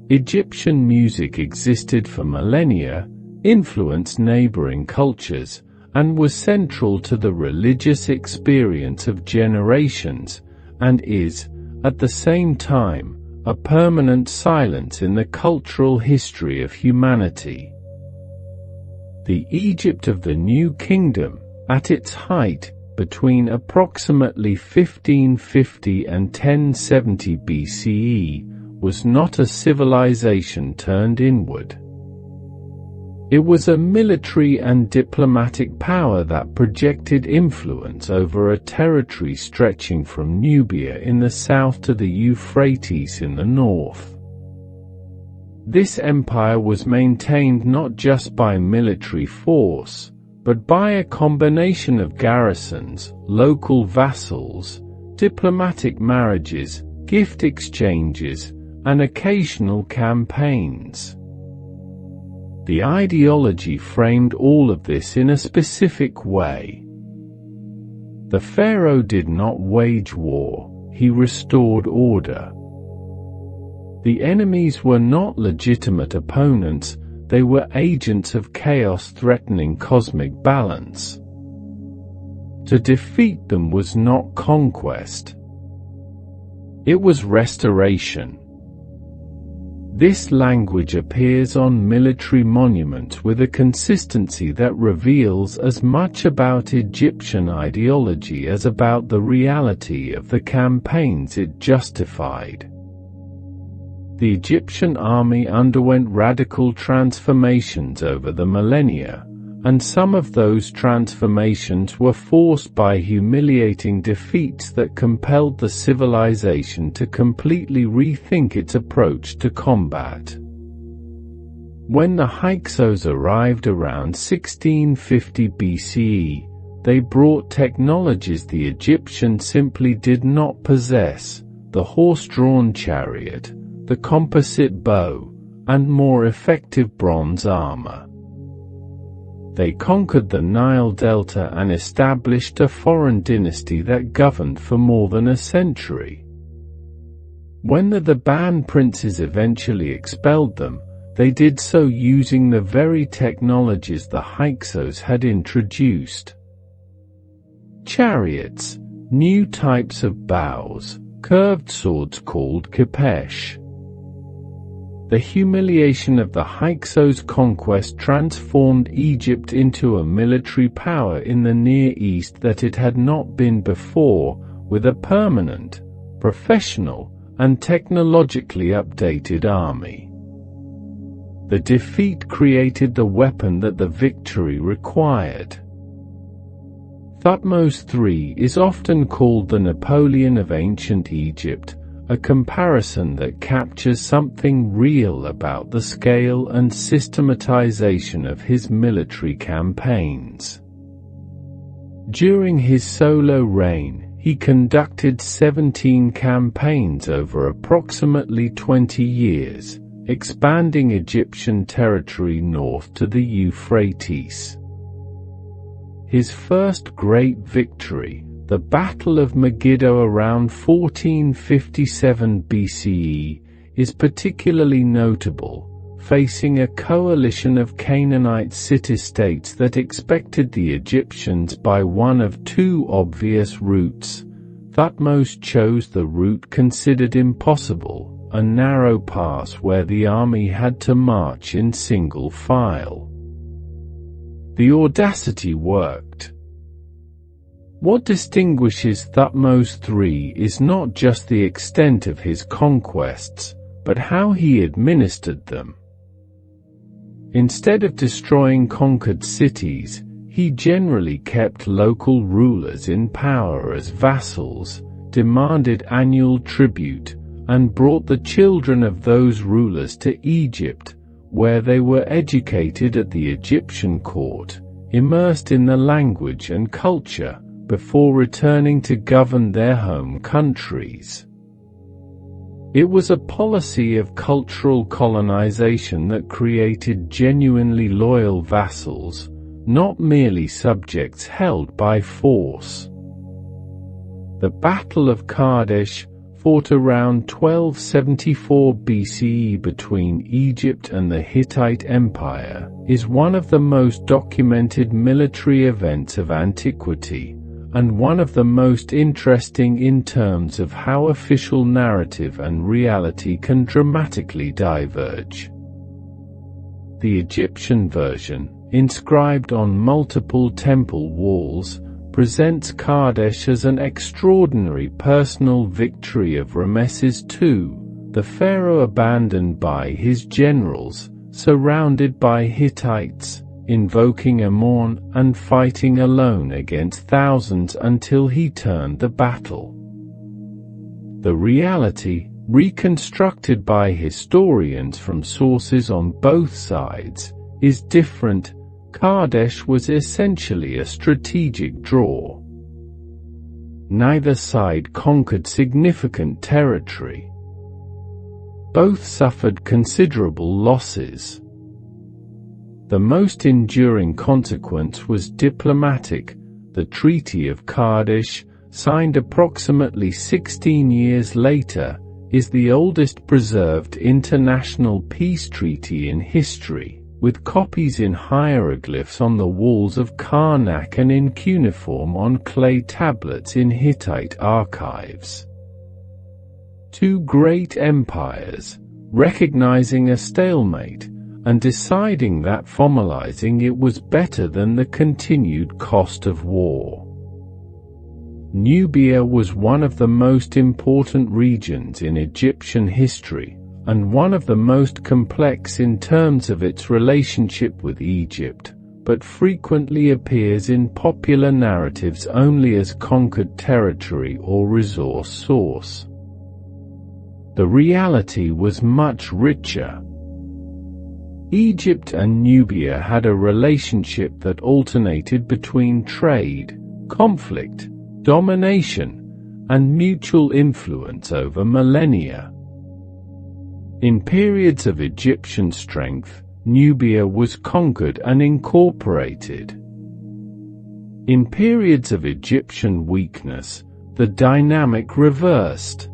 Egyptian music existed for millennia, influenced neighboring cultures, and was central to the religious experience of generations, and is, at the same time, a permanent silence in the cultural history of humanity. The Egypt of the New Kingdom, at its height, between approximately 1550 and 1070 BCE, was not a civilization turned inward. It was a military and diplomatic power that projected influence over a territory stretching from Nubia in the south to the Euphrates in the north. This empire was maintained not just by military force, but by a combination of garrisons, local vassals, diplomatic marriages, gift exchanges, and occasional campaigns. The ideology framed all of this in a specific way. The pharaoh did not wage war, he restored order. The enemies were not legitimate opponents, they were agents of chaos threatening cosmic balance. To defeat them was not conquest. It was restoration. This language appears on military monuments with a consistency that reveals as much about Egyptian ideology as about the reality of the campaigns it justified. The Egyptian army underwent radical transformations over the millennia, and some of those transformations were forced by humiliating defeats that compelled the civilization to completely rethink its approach to combat. When the Hyksos arrived around 1650 BCE, they brought technologies the Egyptians simply did not possess: the horse-drawn chariot, the composite bow, and more effective bronze armor. They conquered the Nile Delta and established a foreign dynasty that governed for more than a century. When the Theban princes eventually expelled them, they did so using the very technologies the Hyksos had introduced. Chariots, new types of bows, curved swords called khipesh. The humiliation of the Hyksos' conquest transformed Egypt into a military power in the Near East that it had not been before, with a permanent, professional, and technologically updated army. The defeat created the weapon that the victory required. Thutmose III is often called the Napoleon of ancient Egypt, a comparison that captures something real about the scale and systematization of his military campaigns. During his solo reign, he conducted 17 campaigns over approximately 20 years, expanding Egyptian territory north to the Euphrates. His first great victory, the Battle of Megiddo around 1457 BCE, is particularly notable, facing a coalition of Canaanite city-states that expected the Egyptians by one of two obvious routes. Thutmose chose the route considered impossible, a narrow pass where the army had to march in single file. The audacity worked. What distinguishes Thutmose III is not just the extent of his conquests, but how he administered them. Instead of destroying conquered cities, he generally kept local rulers in power as vassals, demanded annual tribute, and brought the children of those rulers to Egypt, where they were educated at the Egyptian court, immersed in the language and culture, before returning to govern their home countries. It was a policy of cultural colonization that created genuinely loyal vassals, not merely subjects held by force. The Battle of Kadesh, fought around 1274 BCE between Egypt and the Hittite Empire, is one of the most documented military events of antiquity, and one of the most interesting in terms of how official narrative and reality can dramatically diverge. The Egyptian version, inscribed on multiple temple walls, presents Kadesh as an extraordinary personal victory of Ramesses II, the pharaoh abandoned by his generals, surrounded by Hittites, invoking Amon and fighting alone against thousands until he turned the battle. The reality, reconstructed by historians from sources on both sides, is different. Kadesh was essentially a strategic draw. Neither side conquered significant territory. Both suffered considerable losses. The most enduring consequence was diplomatic. The Treaty of Cardiff, signed approximately 16 years later, is the oldest preserved international peace treaty in history, with copies in hieroglyphs on the walls of Karnak and in cuneiform on clay tablets in Hittite archives. Two great empires, recognizing a stalemate, and deciding that formalizing it was better than the continued cost of war. Nubia was one of the most important regions in Egyptian history, and one of the most complex in terms of its relationship with Egypt, but frequently appears in popular narratives only as conquered territory or resource source. The reality was much richer. Egypt and Nubia had a relationship that alternated between trade, conflict, domination, and mutual influence over millennia. In periods of Egyptian strength, Nubia was conquered and incorporated. In periods of Egyptian weakness, the dynamic reversed.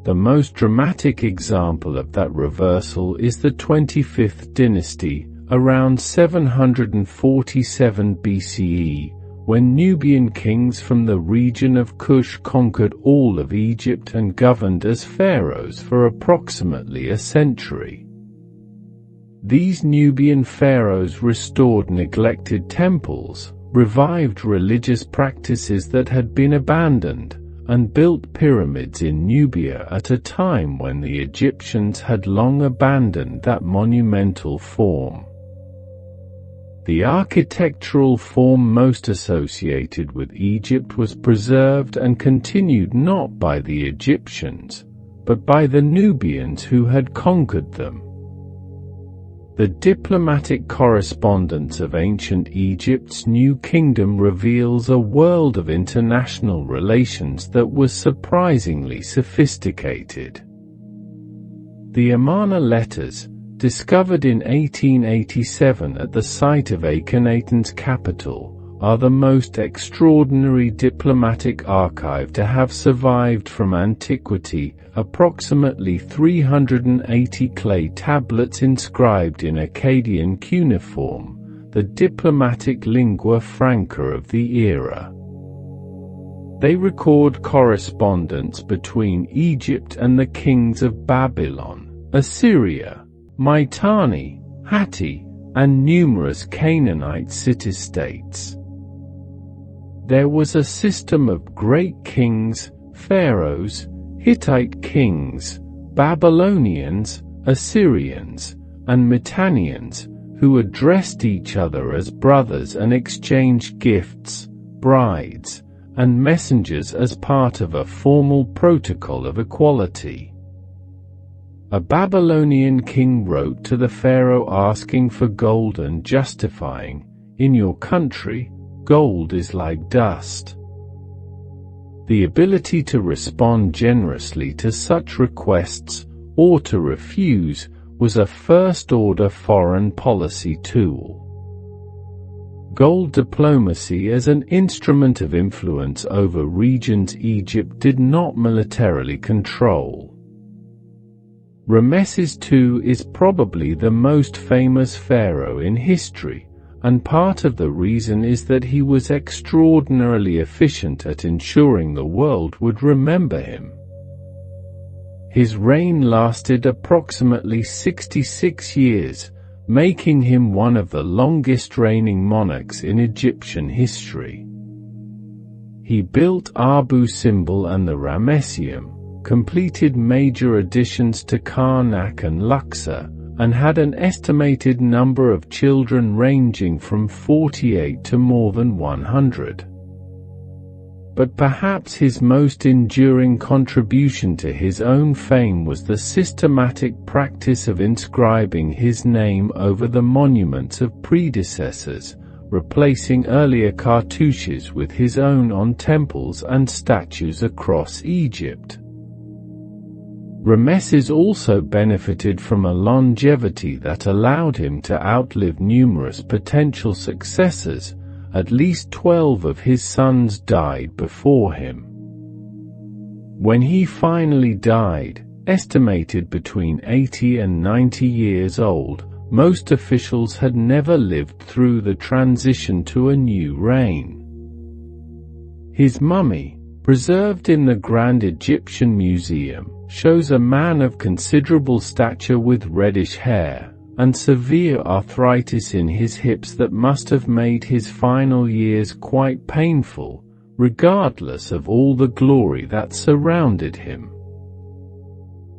The most dramatic example of that reversal is the 25th dynasty, around 747 BCE, when Nubian kings from the region of Kush conquered all of Egypt and governed as pharaohs for approximately a century. These Nubian pharaohs restored neglected temples, revived religious practices that had been abandoned, and built pyramids in Nubia at a time when the Egyptians had long abandoned that monumental form. The architectural form most associated with Egypt was preserved and continued not by the Egyptians, but by the Nubians who had conquered them. The diplomatic correspondence of ancient Egypt's new kingdom reveals a world of international relations that was surprisingly sophisticated. The Amarna letters, discovered in 1887 at the site of Akhenaten's capital, are the most extraordinary diplomatic archive to have survived from antiquity. Approximately 380 clay tablets inscribed in Akkadian cuneiform, the diplomatic lingua franca of the era. They record correspondence between Egypt and the kings of Babylon, Assyria, Mitanni, Hatti, and numerous Canaanite city-states. There was a system of great kings, pharaohs, Hittite kings, Babylonians, Assyrians, and Mitannians, who addressed each other as brothers and exchanged gifts, brides, and messengers as part of a formal protocol of equality. A Babylonian king wrote to the pharaoh asking for gold and justifying, "In your country, gold is like dust." The ability to respond generously to such requests, or to refuse, was a first-order foreign policy tool. Gold diplomacy as an instrument of influence over regions Egypt did not militarily control. Ramesses II is probably the most famous pharaoh in history, and part of the reason is that he was extraordinarily efficient at ensuring the world would remember him. His reign lasted approximately 66 years, making him one of the longest reigning monarchs in Egyptian history. He built Abu Simbel and the Ramesseum, completed major additions to Karnak and Luxor, and had an estimated number of children ranging from 48 to more than 100. But perhaps his most enduring contribution to his own fame was the systematic practice of inscribing his name over the monuments of predecessors, replacing earlier cartouches with his own on temples and statues across Egypt. Ramesses also benefited from a longevity that allowed him to outlive numerous potential successors. At least 12 of his sons died before him. When he finally died, estimated between 80 and 90 years old, most officials had never lived through the transition to a new reign. His mummy, preserved in the Grand Egyptian Museum, shows a man of considerable stature with reddish hair, and severe arthritis in his hips that must have made his final years quite painful, regardless of all the glory that surrounded him.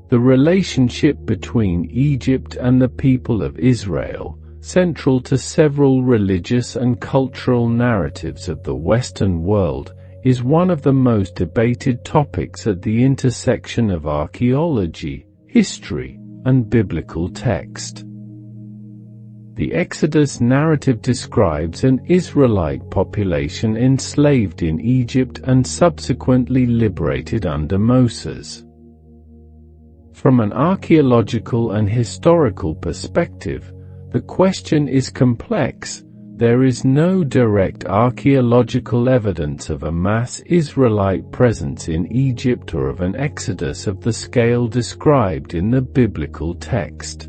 The relationship between Egypt and the people of Israel, central to several religious and cultural narratives of the Western world, is one of the most debated topics at the intersection of archaeology, history, and biblical text. The Exodus narrative describes an Israelite population enslaved in Egypt and subsequently liberated under Moses. From an archaeological and historical perspective, the question is complex. There is no direct archaeological evidence of a mass Israelite presence in Egypt or of an exodus of the scale described in the biblical text.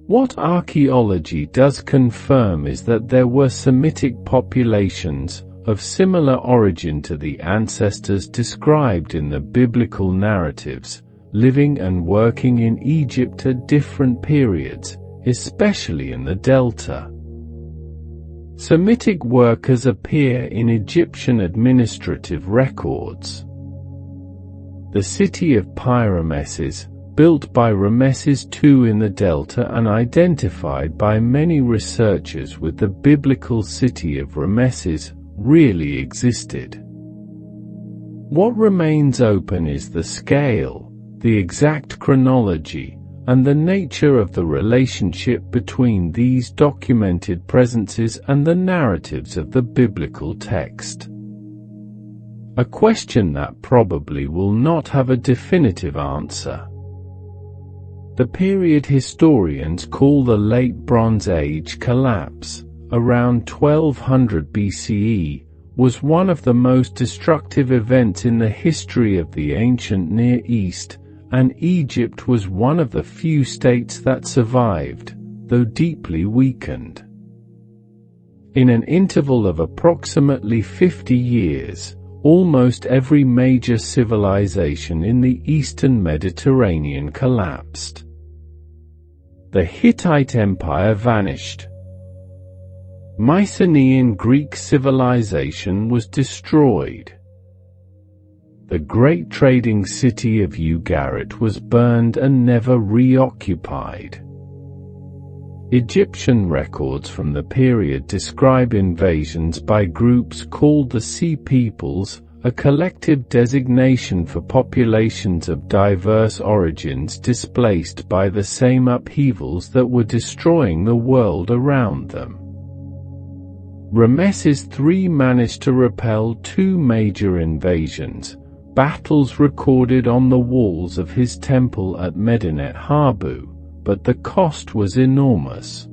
What archaeology does confirm is that there were Semitic populations, of similar origin to the ancestors described in the biblical narratives, living and working in Egypt at different periods, especially in the Delta. Semitic workers appear in Egyptian administrative records. The city of Ramesses, built by Ramesses II in the Delta and identified by many researchers with the biblical city of Ramesses, really existed. What remains open is the scale, the exact chronology, and the nature of the relationship between these documented presences and the narratives of the biblical text. A question that probably will not have a definitive answer. The period historians call the Late Bronze Age collapse, around 1200 BCE, was one of the most destructive events in the history of the ancient Near East, and Egypt was one of the few states that survived, though deeply weakened. In an interval of approximately 50 years, almost every major civilization in the eastern Mediterranean collapsed. The Hittite Empire vanished. Mycenaean Greek civilization was destroyed. The great trading city of Ugarit was burned and never reoccupied. Egyptian records from the period describe invasions by groups called the Sea Peoples, a collective designation for populations of diverse origins displaced by the same upheavals that were destroying the world around them. Ramesses III managed to repel two major invasions, battles recorded on the walls of his temple at Medinet Habu, but the cost was enormous.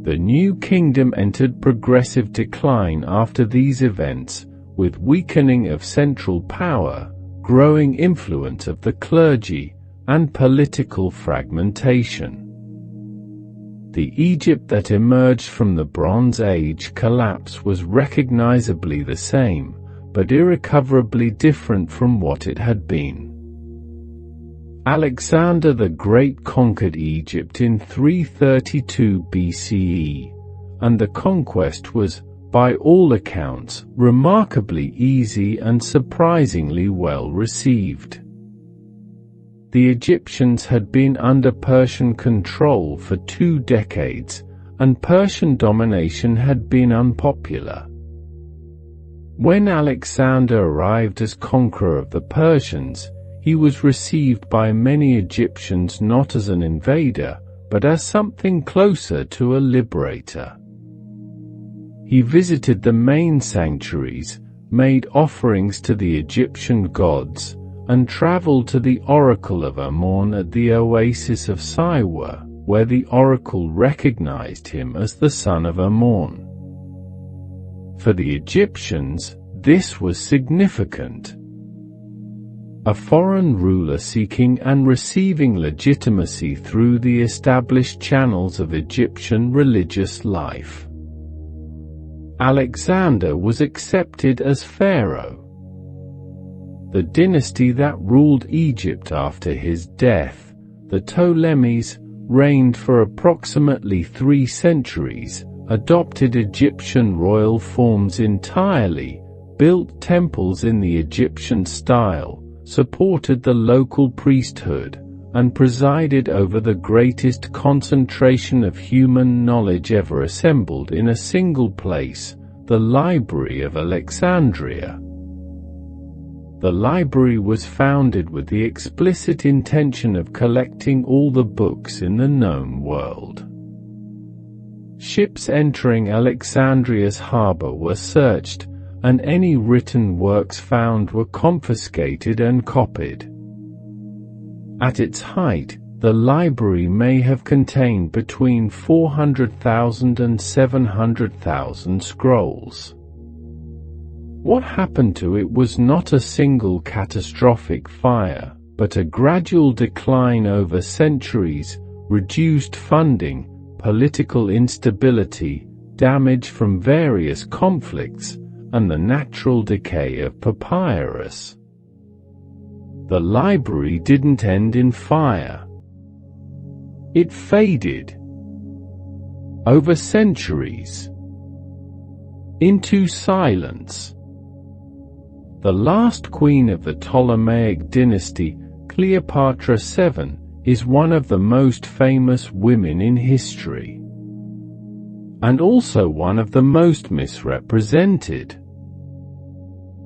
The new kingdom entered progressive decline after these events, with weakening of central power, growing influence of the clergy, and political fragmentation. The Egypt that emerged from the Bronze Age collapse was recognizably the same, but irrecoverably different from what it had been. Alexander the Great conquered Egypt in 332 BCE, and the conquest was, by all accounts, remarkably easy and surprisingly well received. The Egyptians had been under Persian control for 2 decades, and Persian domination had been unpopular. When Alexander arrived as conqueror of the Persians, he was received by many Egyptians not as an invader, but as something closer to a liberator. He visited the main sanctuaries, made offerings to the Egyptian gods, and traveled to the oracle of Amun at the oasis of Siwa, where the oracle recognized him as the son of Amun. For the Egyptians, this was significant. A foreign ruler seeking and receiving legitimacy through the established channels of Egyptian religious life. Alexander was accepted as pharaoh. The dynasty that ruled Egypt after his death, the Ptolemies, reigned for approximately 3 centuries, adopted Egyptian royal forms entirely, built temples in the Egyptian style, supported the local priesthood, and presided over the greatest concentration of human knowledge ever assembled in a single place, the Library of Alexandria. The library was founded with the explicit intention of collecting all the books in the known world. Ships entering Alexandria's harbor were searched, and any written works found were confiscated and copied. At its height, the library may have contained between 400,000 and 700,000 scrolls. What happened to it was not a single catastrophic fire, but a gradual decline over centuries, reduced funding, political instability, damage from various conflicts, and the natural decay of papyrus. The library didn't end in fire. It faded over centuries into silence. The last queen of the Ptolemaic dynasty, Cleopatra VII, is one of the most famous women in history, and also one of the most misrepresented.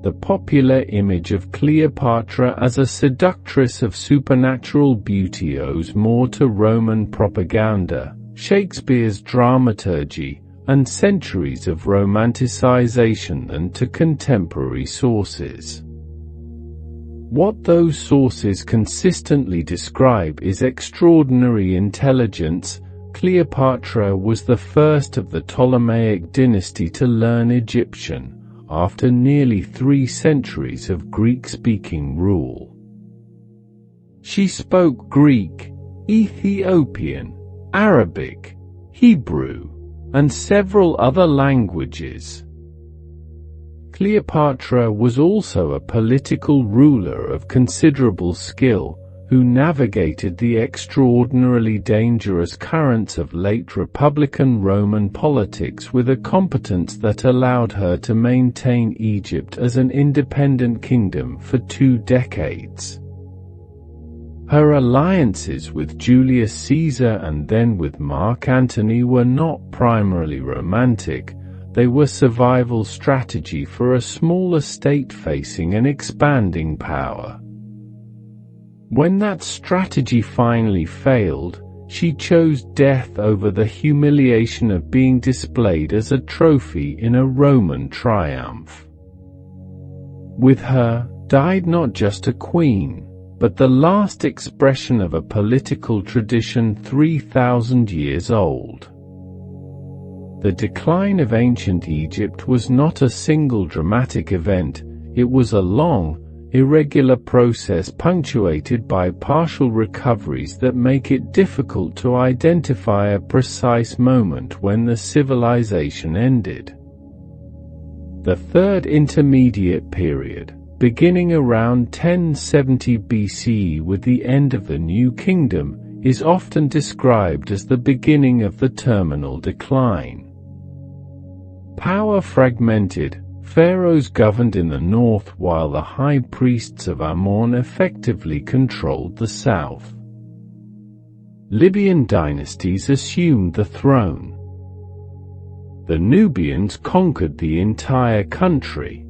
The popular image of Cleopatra as a seductress of supernatural beauty owes more to Roman propaganda, Shakespeare's dramaturgy, and centuries of romanticization than to contemporary sources. What those sources consistently describe is extraordinary intelligence. Cleopatra was the first of the Ptolemaic dynasty to learn Egyptian, after nearly 3 centuries of Greek-speaking rule. She spoke Greek, Ethiopian, Arabic, Hebrew, and several other languages. Cleopatra was also a political ruler of considerable skill, who navigated the extraordinarily dangerous currents of late Republican Roman politics with a competence that allowed her to maintain Egypt as an independent kingdom for 2 decades. Her alliances with Julius Caesar and then with Mark Antony were not primarily romantic, they were survival strategy for a smaller state facing an expanding power. When that strategy finally failed, she chose death over the humiliation of being displayed as a trophy in a Roman triumph. With her, died not just a queen, but the last expression of a political tradition 3,000 years old. The decline of ancient Egypt was not a single dramatic event, it was a long, irregular process punctuated by partial recoveries that make it difficult to identify a precise moment when the civilization ended. The Third Intermediate Period, beginning around 1070 BCE with the end of the New Kingdom, is often described as the beginning of the terminal decline. Power fragmented, pharaohs governed in the north while the high priests of Amun effectively controlled the south. Libyan dynasties assumed the throne. The Nubians conquered the entire country.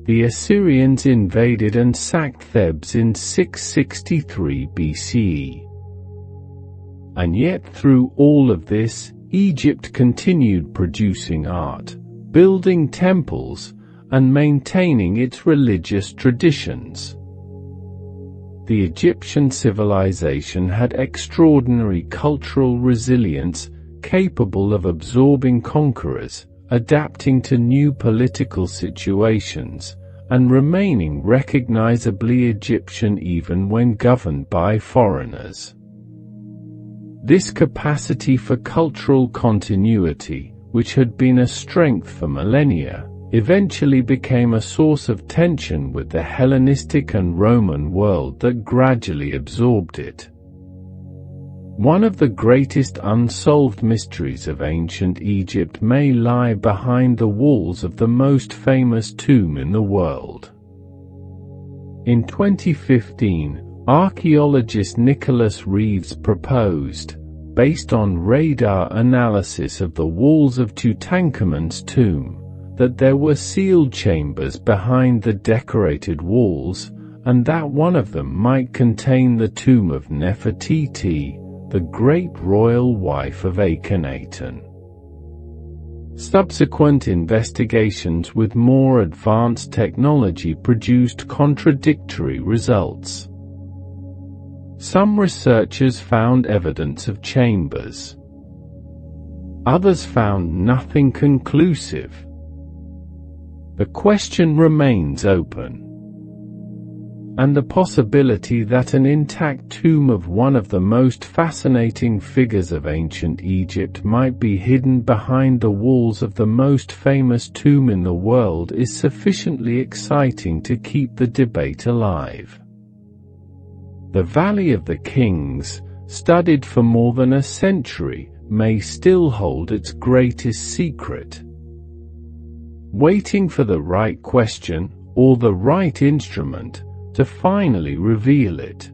The Assyrians invaded and sacked Thebes in 663 BCE. And yet through all of this, Egypt continued producing art, building temples, and maintaining its religious traditions. the Egyptian civilization had extraordinary cultural resilience, capable of absorbing conquerors, adapting to new political situations, and remaining recognizably Egyptian even when governed by foreigners. This capacity for cultural continuity, which had been a strength for millennia, eventually became a source of tension with the Hellenistic and Roman world that gradually absorbed it. One of the greatest unsolved mysteries of ancient Egypt may lie behind the walls of the most famous tomb in the world. In 2015, archaeologist Nicholas Reeves proposed, based on radar analysis of the walls of Tutankhamun's tomb, that there were sealed chambers behind the decorated walls, and that one of them might contain the tomb of Nefertiti, the great royal wife of Akhenaten. Subsequent investigations with more advanced technology produced contradictory results. Some researchers found evidence of chambers. Others found nothing conclusive. The question remains open, and the possibility that an intact tomb of one of the most fascinating figures of ancient Egypt might be hidden behind the walls of the most famous tomb in the world is sufficiently exciting to keep the debate alive. The Valley of the Kings, studied for more than a century, may still hold its greatest secret, waiting for the right question, or the right instrument, to finally reveal it.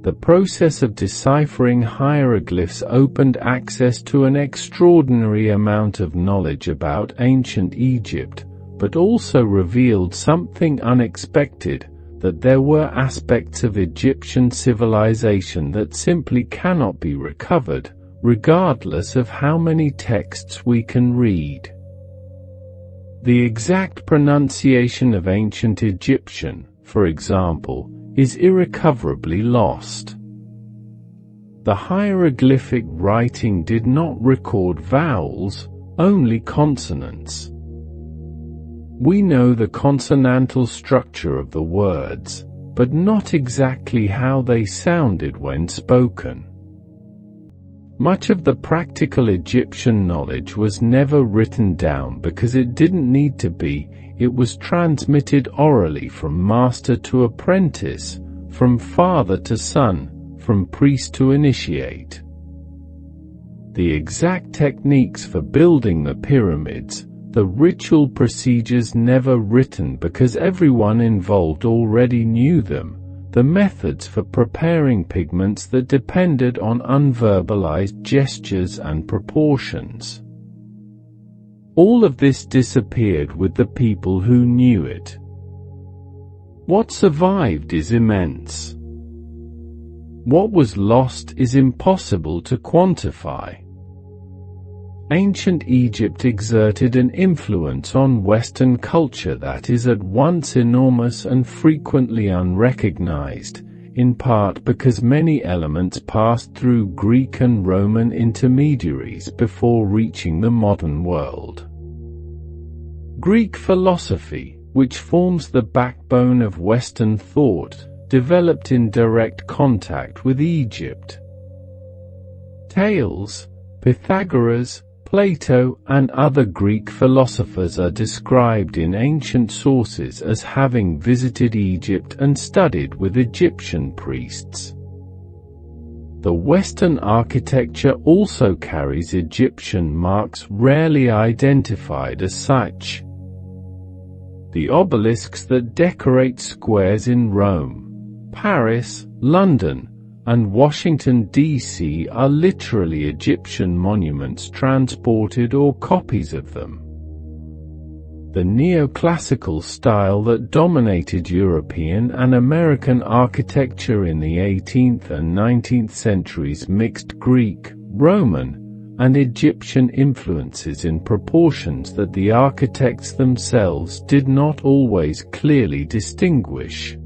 The process of deciphering hieroglyphs opened access to an extraordinary amount of knowledge about ancient Egypt, but also revealed something unexpected, that there were aspects of Egyptian civilization that simply cannot be recovered, regardless of how many texts we can read. The exact pronunciation of ancient Egyptian, for example, is irrecoverably lost. The hieroglyphic writing did not record vowels, only consonants. We know the consonantal structure of the words, but not exactly how they sounded when spoken. Much of the practical Egyptian knowledge was never written down because it didn't need to be. It was transmitted orally from master to apprentice, from father to son, from priest to initiate. The exact techniques for building the pyramids, the ritual procedures never written because everyone involved already knew them, the methods for preparing pigments that depended on unverbalized gestures and proportions. All of this disappeared with the people who knew it. What survived is immense. What was lost is impossible to quantify. Ancient Egypt exerted an influence on Western culture that is at once enormous and frequently unrecognized, in part because many elements passed through Greek and Roman intermediaries before reaching the modern world. Greek philosophy, which forms the backbone of Western thought, developed in direct contact with Egypt. Thales, Pythagoras, Plato, and other Greek philosophers are described in ancient sources as having visited Egypt and studied with Egyptian priests. The Western architecture also carries Egyptian marks rarely identified as such. The obelisks that decorate squares in Rome, Paris, London, and Washington, D.C. are literally Egyptian monuments transported or copies of them. The neoclassical style that dominated European and American architecture in the 18th and 19th centuries mixed Greek, Roman, and Egyptian influences in proportions that the architects themselves did not always clearly distinguish.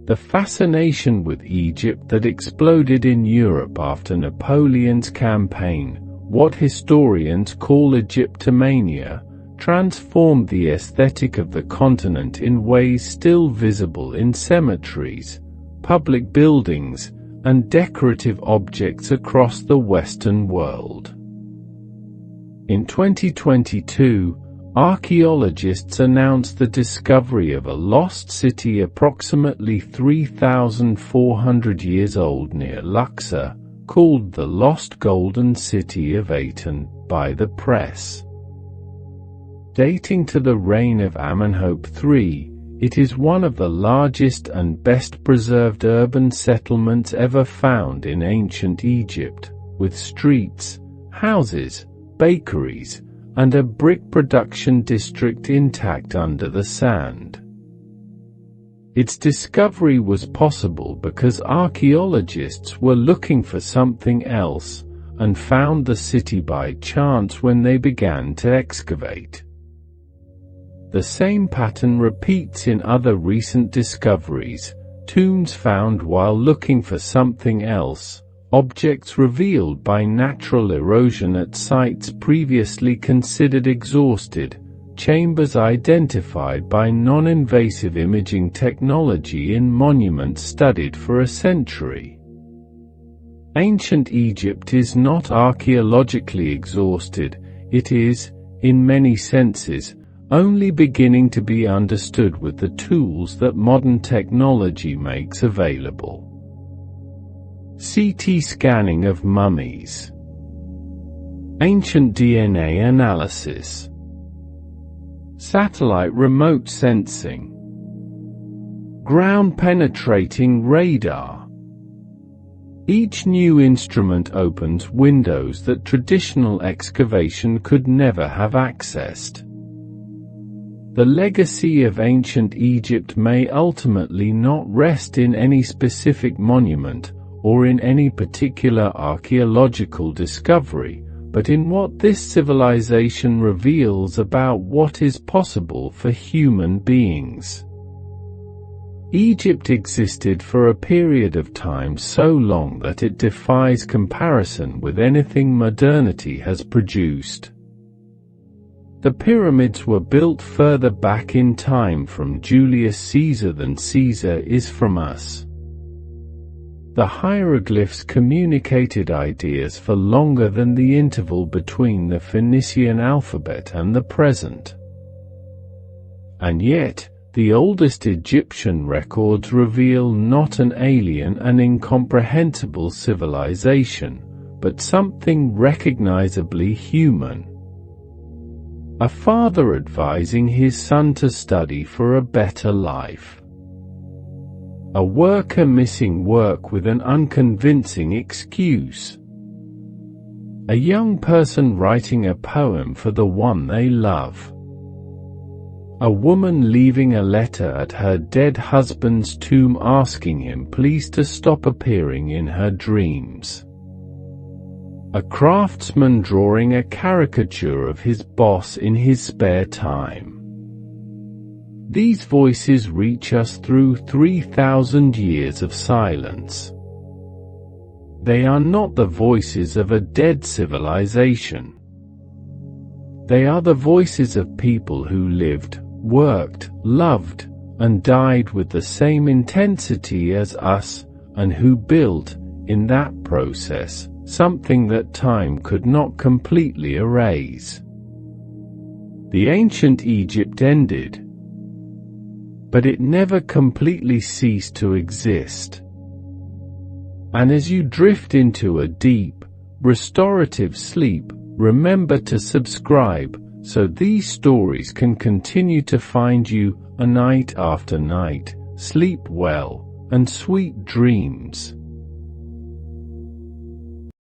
the fascination with Egypt that exploded in Europe after Napoleon's campaign, what historians call Egyptomania, transformed the aesthetic of the continent in ways still visible in cemeteries, public buildings, and decorative objects across the Western world. In 2022, archaeologists announced the discovery of a lost city approximately 3,400 years old near Luxor, called the Lost Golden City of Aten by the press. Dating to the reign of Amenhotep III, it is one of the largest and best-preserved urban settlements ever found in ancient Egypt, with streets, houses, bakeries, and a brick production district intact under the sand. Its discovery was possible because archaeologists were looking for something else, and found the city by chance when they began to excavate. The same pattern repeats in other recent discoveries: tombs found while looking for something else, objects revealed by natural erosion at sites previously considered exhausted, chambers identified by non-invasive imaging technology in monuments studied for a century. Ancient Egypt is not archaeologically exhausted, it is, in many senses, only beginning to be understood with the tools that modern technology makes available. CT scanning of mummies. Ancient DNA analysis. Satellite remote sensing. Ground-penetrating radar. Each new instrument opens windows that traditional excavation could never have accessed. The legacy of ancient Egypt may ultimately not rest in any specific monument, or in any particular archaeological discovery, but in what this civilization reveals about what is possible for human beings. Egypt existed for a period of time so long that it defies comparison with anything modernity has produced. The pyramids were built further back in time from Julius Caesar than Caesar is from us. The hieroglyphs communicated ideas for longer than the interval between the Phoenician alphabet and the present. And yet, the oldest Egyptian records reveal not an alien and incomprehensible civilization, but something recognizably human. A father advising his son to study for a better life. A worker missing work with an unconvincing excuse. A young person writing a poem for the one they love. A woman leaving a letter at her dead husband's tomb asking him please to stop appearing in her dreams. A craftsman drawing a caricature of his boss in his spare time. These voices reach us through 3,000 years of silence. They are not the voices of a dead civilization. They are the voices of people who lived, worked, loved, and died with the same intensity as us, and who built, in that process, something that time could not completely erase. The ancient Egypt ended, but it never completely ceased to exist. And as you drift into a deep, restorative sleep, remember to subscribe, so these stories can continue to find you, night after night. Sleep well, and sweet dreams.